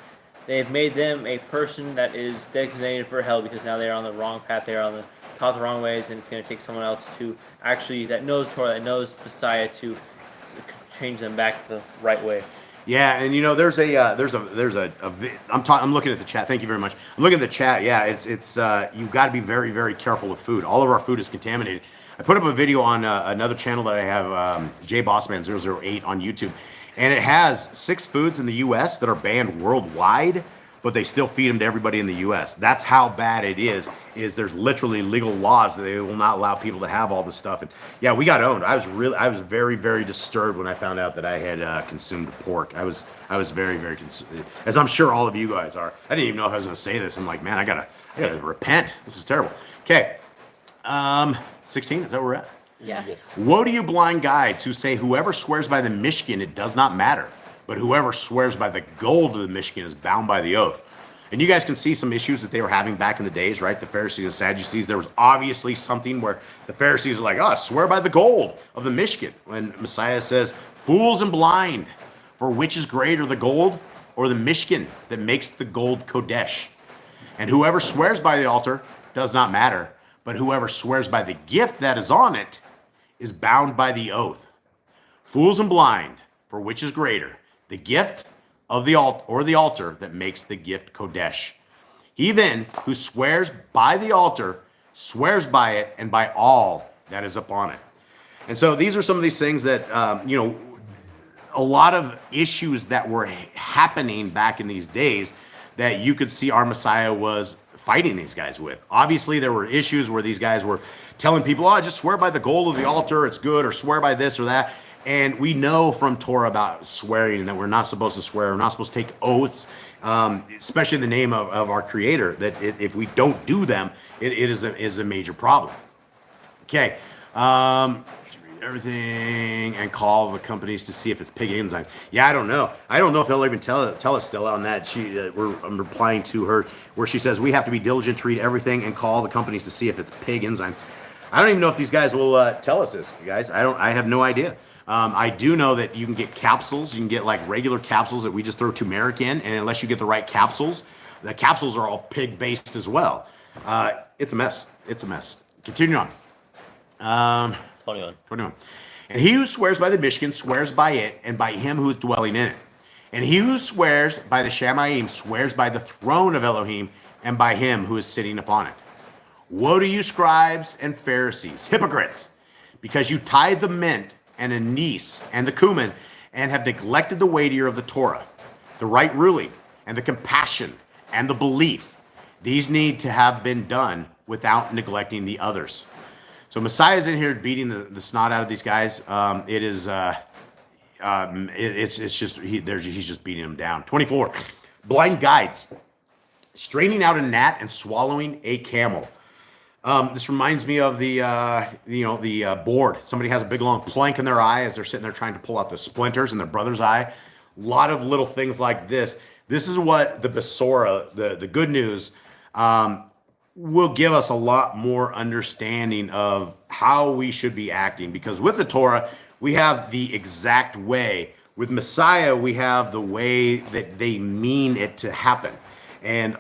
They've made them a person that is designated for hell because now they're on the wrong path. They're on taught the wrong ways, and it's going to take someone else to actually that knows Torah, that knows Messiah, to change them back the right way. Yeah, and I'm looking at the chat. Thank you very much. I'm looking at the chat. Yeah, it's you've got to be very, very careful with food. All of our food is contaminated. I put up a video on another channel that I have, jbossman008 on YouTube, and it has 6 foods in the U.S. that are banned worldwide, but they still feed them to everybody in the U.S. That's how bad it is there's literally legal laws that they will not allow people to have all this stuff. And yeah, we got owned. I was very, very disturbed when I found out that I had consumed pork. I was very, very as I'm sure all of you guys are. I didn't even know if I was going to say this. I'm like, man, I gotta repent. This is terrible. Okay, 16, is that where we're at? Yeah. Woe to you blind guides who say whoever swears by the Mishkan, it does not matter. But whoever swears by the gold of the Mishkan is bound by the oath. And you guys can see some issues that they were having back in the days, right? The Pharisees and Sadducees. There was obviously something where the Pharisees are like, oh, swear by the gold of the Mishkan. When Messiah says, fools and blind, for which is greater, the gold or the Mishkan that makes the gold Kodesh? And whoever swears by the altar does not matter. But whoever swears by the gift that is on it is bound by the oath. Fools and blind, for which is greater, the gift of the altar or the altar that makes the gift Kodesh? He then who swears by the altar swears by it and by all that is upon it. And so these are some of these things that, a lot of issues that were happening back in these days that you could see our Messiah was fighting these guys with. Obviously, there were issues where these guys were telling people, oh, just swear by the gold of the altar, it's good, or swear by this or that. And we know from Torah about swearing that we're not supposed to swear. We're not supposed to take oaths, especially in the name of our Creator, that if we don't do them, it is a major problem. Okay. Everything and call the companies to see if it's pig enzyme. Yeah, I don't know. I don't know if they'll even tell us still on that. I'm replying to her where she says we have to be diligent to read everything and call the companies to see if it's pig enzyme. I don't even know if these guys will tell us this, you guys. I have no idea. I do know that you can get capsules. You can get like regular capsules that we just throw turmeric in, and unless you get the right capsules, the capsules are all pig-based as well. It's a mess. It's a mess. Continue on. 21. And he who swears by the Mishkan swears by it and by him who is dwelling in it. And he who swears by the Shamayim swears by the throne of Elohim and by him who is sitting upon it. Woe to you, scribes and Pharisees, hypocrites, because you tithe the mint and anise and the cumin and have neglected the weightier of the Torah, the right ruling and the compassion and the belief. These need to have been done without neglecting the others. So Messiah's in here beating the snot out of these guys. He's just beating them down. 24, blind guides, straining out a gnat and swallowing a camel. This reminds me of the board. Somebody has a big long plank in their eye as they're sitting there trying to pull out the splinters in their brother's eye. A lot of little things like this. This is what the Besorah, the good news, will give us a lot more understanding of how we should be acting. Because with the Torah, we have the exact way. With Messiah, we have the way that they mean it to happen. And,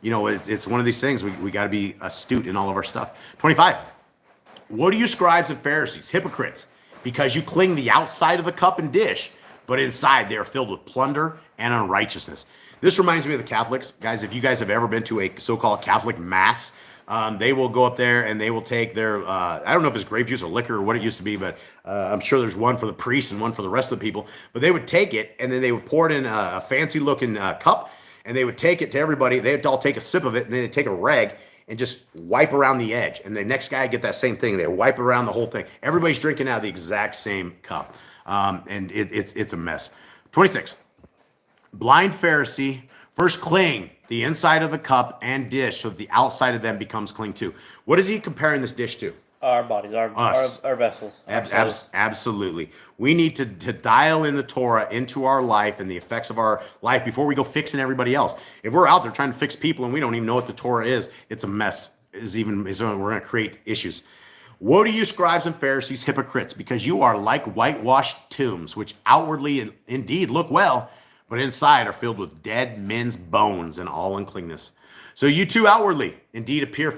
it's one of these things. We got to be astute in all of our stuff. 25. Woe to you, scribes and Pharisees, hypocrites, because you cling the outside of the cup and dish, but inside they are filled with plunder and unrighteousness. This reminds me of the Catholics. Guys, if you guys have ever been to a so-called Catholic mass, they will go up there and they will take their, I don't know if it's grape juice or liquor or what it used to be, but I'm sure there's one for the priests and one for the rest of the people. But they would take it and then they would pour it in a fancy-looking cup, and they would take it to everybody. They'd all take a sip of it, and then they'd take a rag and just wipe around the edge. And the next guy would get that same thing. They wipe around the whole thing. Everybody's drinking out of the exact same cup. And it's a mess. 26. Blind Pharisee, first cling the inside of the cup and dish so that the outside of them becomes clean too. What is he comparing this dish to? Our bodies, our vessels. Absolutely. We need to dial in the Torah into our life and the effects of our life before we go fixing everybody else. If we're out there trying to fix people and we don't even know what the Torah is, it's a mess. We're going to create issues. Woe to you, scribes and Pharisees, hypocrites, because you are like whitewashed tombs, which outwardly indeed look well, but inside are filled with dead men's bones and all uncleanness. So you too outwardly indeed appear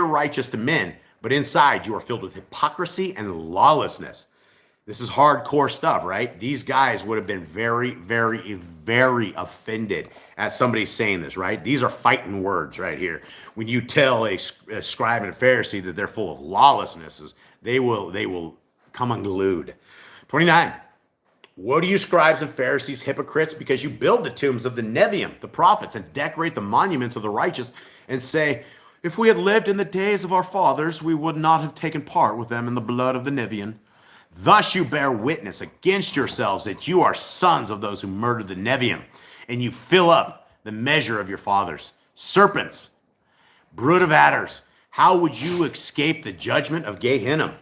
righteous to men, but inside you are filled with hypocrisy and lawlessness. This is hardcore stuff, right? These guys would have been very, very, very offended at somebody saying this, right? These are fighting words right here. When you tell a scribe and a Pharisee that they're full of lawlessnesses, they will come unglued. 29. Woe to you, scribes and Pharisees, hypocrites, because you build the tombs of the Neviim, the prophets, and decorate the monuments of the righteous, and say, if we had lived in the days of our fathers, we would not have taken part with them in the blood of the Neviim. Thus you bear witness against yourselves that you are sons of those who murdered the Neviim, and you fill up the measure of your fathers. Serpents, brood of adders, how would you escape the judgment of Gehenna?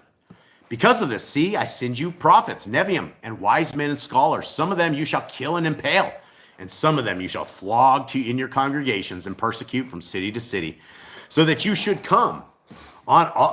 Because of this, see, I send you prophets, Neviim, and wise men and scholars. Some of them you shall kill and impale, and some of them you shall flog in your congregations and persecute from city to city, so that you should come.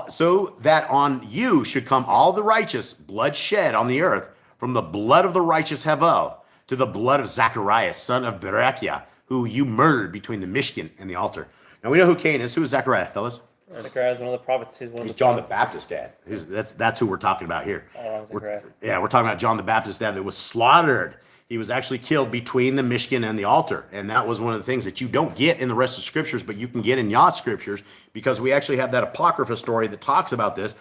So that on you should come all the righteous blood shed on the earth, from the blood of the righteous Havel to the blood of Zacharias, son of Berechiah, who you murdered between the Mishkan and the altar. Now we know who Cain is. Who is Zachariah, fellas? Zachariah is one of the prophets. He's John the Baptist's dad. That's who we're talking about here. Zachariah. We're talking about John the Baptist's dad that was slaughtered. He was actually killed between the Mishkan and the altar. And that was one of the things that you don't get in the rest of scriptures, but you can get in Yah Scriptures, because we actually have that Apocrypha story that talks about this.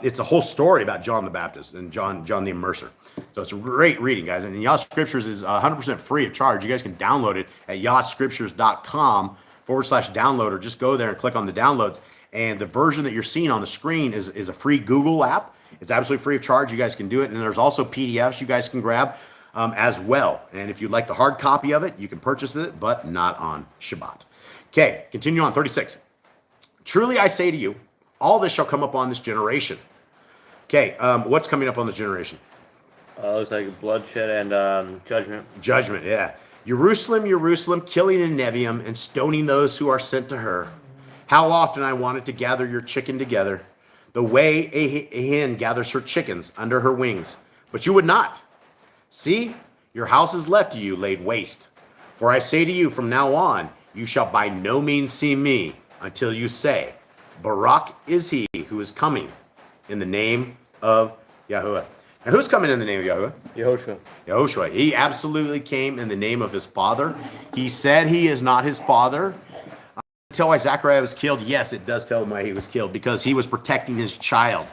It's a whole story about John the Baptist and John the Immerser. So it's a great reading, guys. And Yah Scriptures is 100% free of charge. You guys can download it at yahscriptures.com/download, or just go there and click on the downloads. And the version that you're seeing on the screen is a free Google app. It's absolutely free of charge. You guys can do it. And there's also PDFs you guys can grab as well. And if you'd like the hard copy of it, you can purchase it, but not on Shabbat. Okay, continue on, 36. Truly I say to you, all this shall come upon this generation. Okay, what's coming up on this generation? Looks like bloodshed and judgment. Judgment, yeah. Jerusalem, Jerusalem, killing the Neviim and stoning those who are sent to her. How often I wanted to gather your chicken together, the way a hen gathers her chickens under her wings, but you would not. See, your house is left to you laid waste. For I say to you, from now on, you shall by no means see me until you say, Barak is he who is coming in the name of Yahuwah. Now, who's coming in the name of Yahuwah? Yehoshua. Yehoshua. He absolutely came in the name of his father. He said he is not his father. Tell why Zachariah was killed? Yes, it does tell him why he was killed, because he was protecting his child.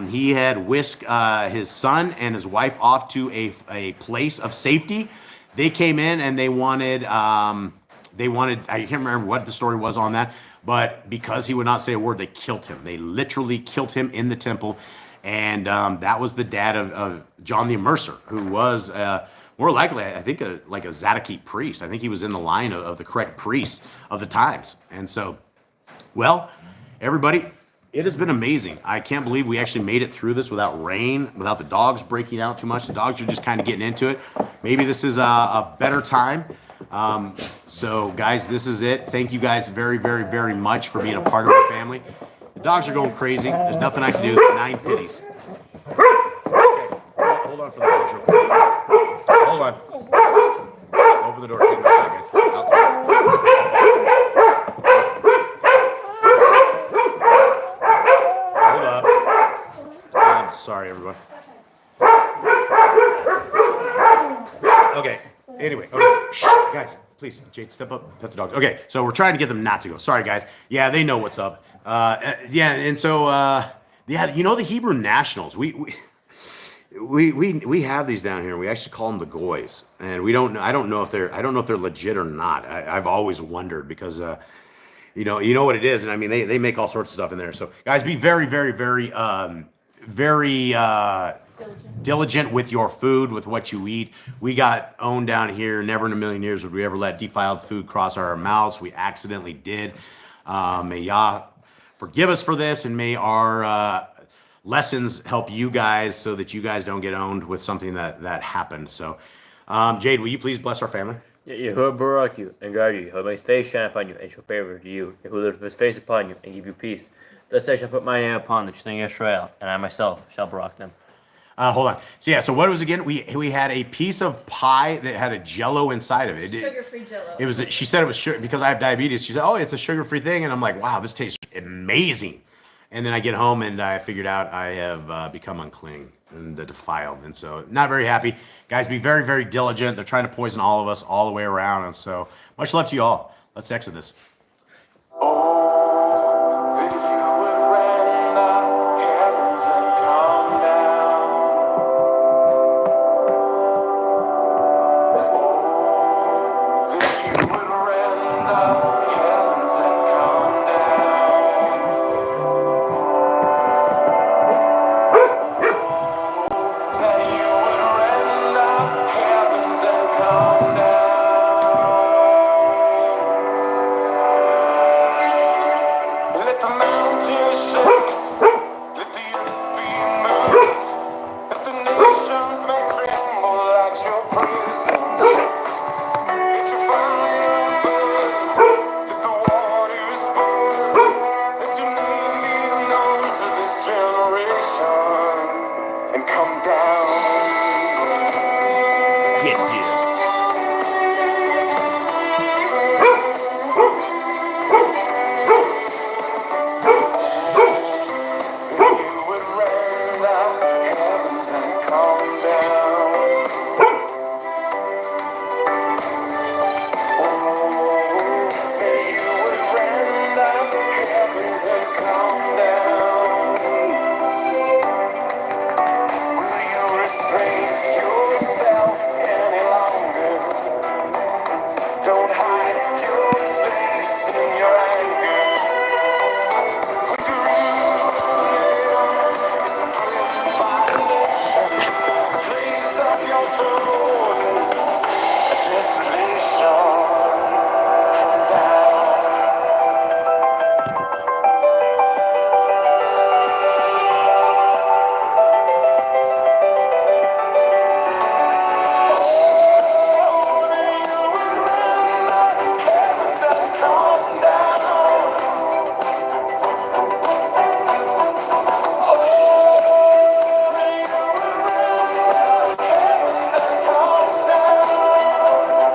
He had whisked his son and his wife off to a place of safety. They came in and they wanted, I can't remember what the story was on that, but because he would not say a word, they killed him. They literally killed him in the temple. And that was the dad of John the Immerser, who was more likely, I think, like a Zadokite priest. I think he was in the line of the correct priests of the times. And so, well, everybody, it has been amazing. I can't believe we actually made it through this without rain, without the dogs breaking out too much. The dogs are just kind of getting into it. Maybe this is a better time. So, guys, this is it. Thank you guys very, very, very much for being a part of our family. The dogs are going crazy. There's nothing I can do. It's 9 pitties. Okay. Hold on for the dogs real quick. Hold on. Open the door. Take them outside, guys. Outside. Hold up. I'm sorry, everyone. Okay. Anyway. Okay. Shh, guys, please. Jade, step up. Pet the dogs. Okay. So we're trying to get them not to go. Sorry, guys. Yeah, they know what's up. And so you know the Hebrew Nationals. We have these down here. We actually call them the Goys, and we don't. I don't know if they're legit or not. I've always wondered because you know what it is, and I mean they make all sorts of stuff in there. So guys, be very, very, very, very diligent with your food, with what you eat. We got owned down here. Never in a million years would we ever let defiled food cross our mouths. We accidentally did. May Yah forgive us for this, and may our lessons help you guys so that you guys don't get owned with something that happened. So, Jade, will you please bless our family? Yahuwah barak you and guard you. Yahuwah make his face shine upon you and show favor to you. Yahuwah lift up his face upon you and give you peace. Thus I shall put my name upon the children of Israel, and I myself shall barak them. Hold on. So yeah, so what was again? We had a piece of pie that had a Jello inside of it. Sugar-free Jello. It was. She said it was sugar because I have diabetes. She said, "Oh, it's a sugar-free thing," and I'm like, "Wow, this tastes amazing." And then I get home and I figured out I have become unclean. and the defiled. And so not very happy. Guys, be very, very diligent. They're trying to poison all of us all the way around. And so much love to you all. Let's exit this. Oh, that you would rend the heavens and come down. Oh, that you would rend the heavens and come down. Oh, that you would rend the heavens and come down. Let the mountains shake, let the earth be moved, let the nations may tremble at your presence. Let your fire burn, let the waters burn, let your name be known to this generation, and come down. Get deal. That you would rend the heavens and come down. Oh, that you would rend the heavens and come down. Will you restrain yourself any longer? Don't hide your face in your anger. Jerusalem is a prison by the nations, the place of your throne, a desolation. Come down. Oh, that you would rend the heavens and come down. Oh, that you would rend the heavens and come down.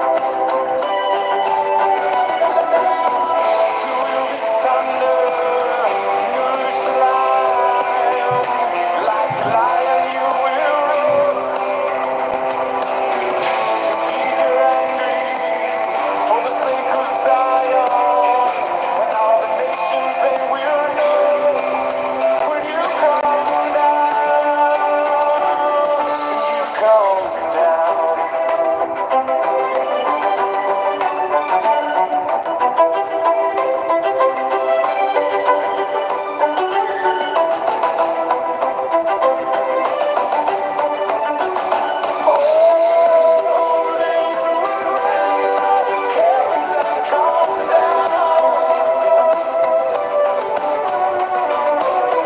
There will be thunder in Jerusalem. Like a lion you will roar. Indeed you're angry for the sake of Zion. And all the nations they will know when you come down. When you come down. Oh, that you would rend the heavens and come down.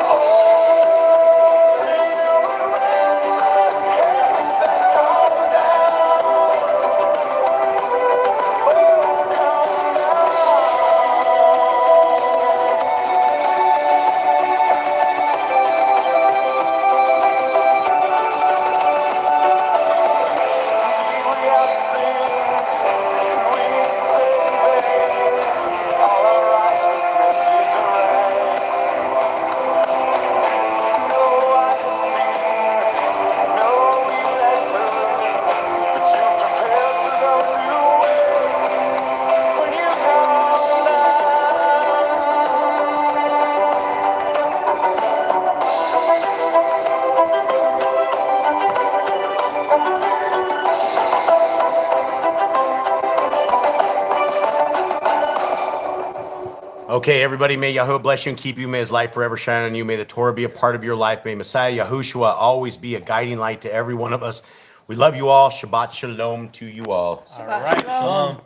Oh, that you would rend the heavens and come down. Oh, come Indeed we have sinned, and we need saving. All our righteousness is erased. No eye has seen, no ear has heard, but you prepared for those who wait. When you come Okay, everybody, may Yahuwah bless you and keep you. May his light forever shine on you. May the Torah be a part of your life. May Messiah Yahushua always be a guiding light to every one of us. We love you all. Shabbat shalom to you all. All right, shalom.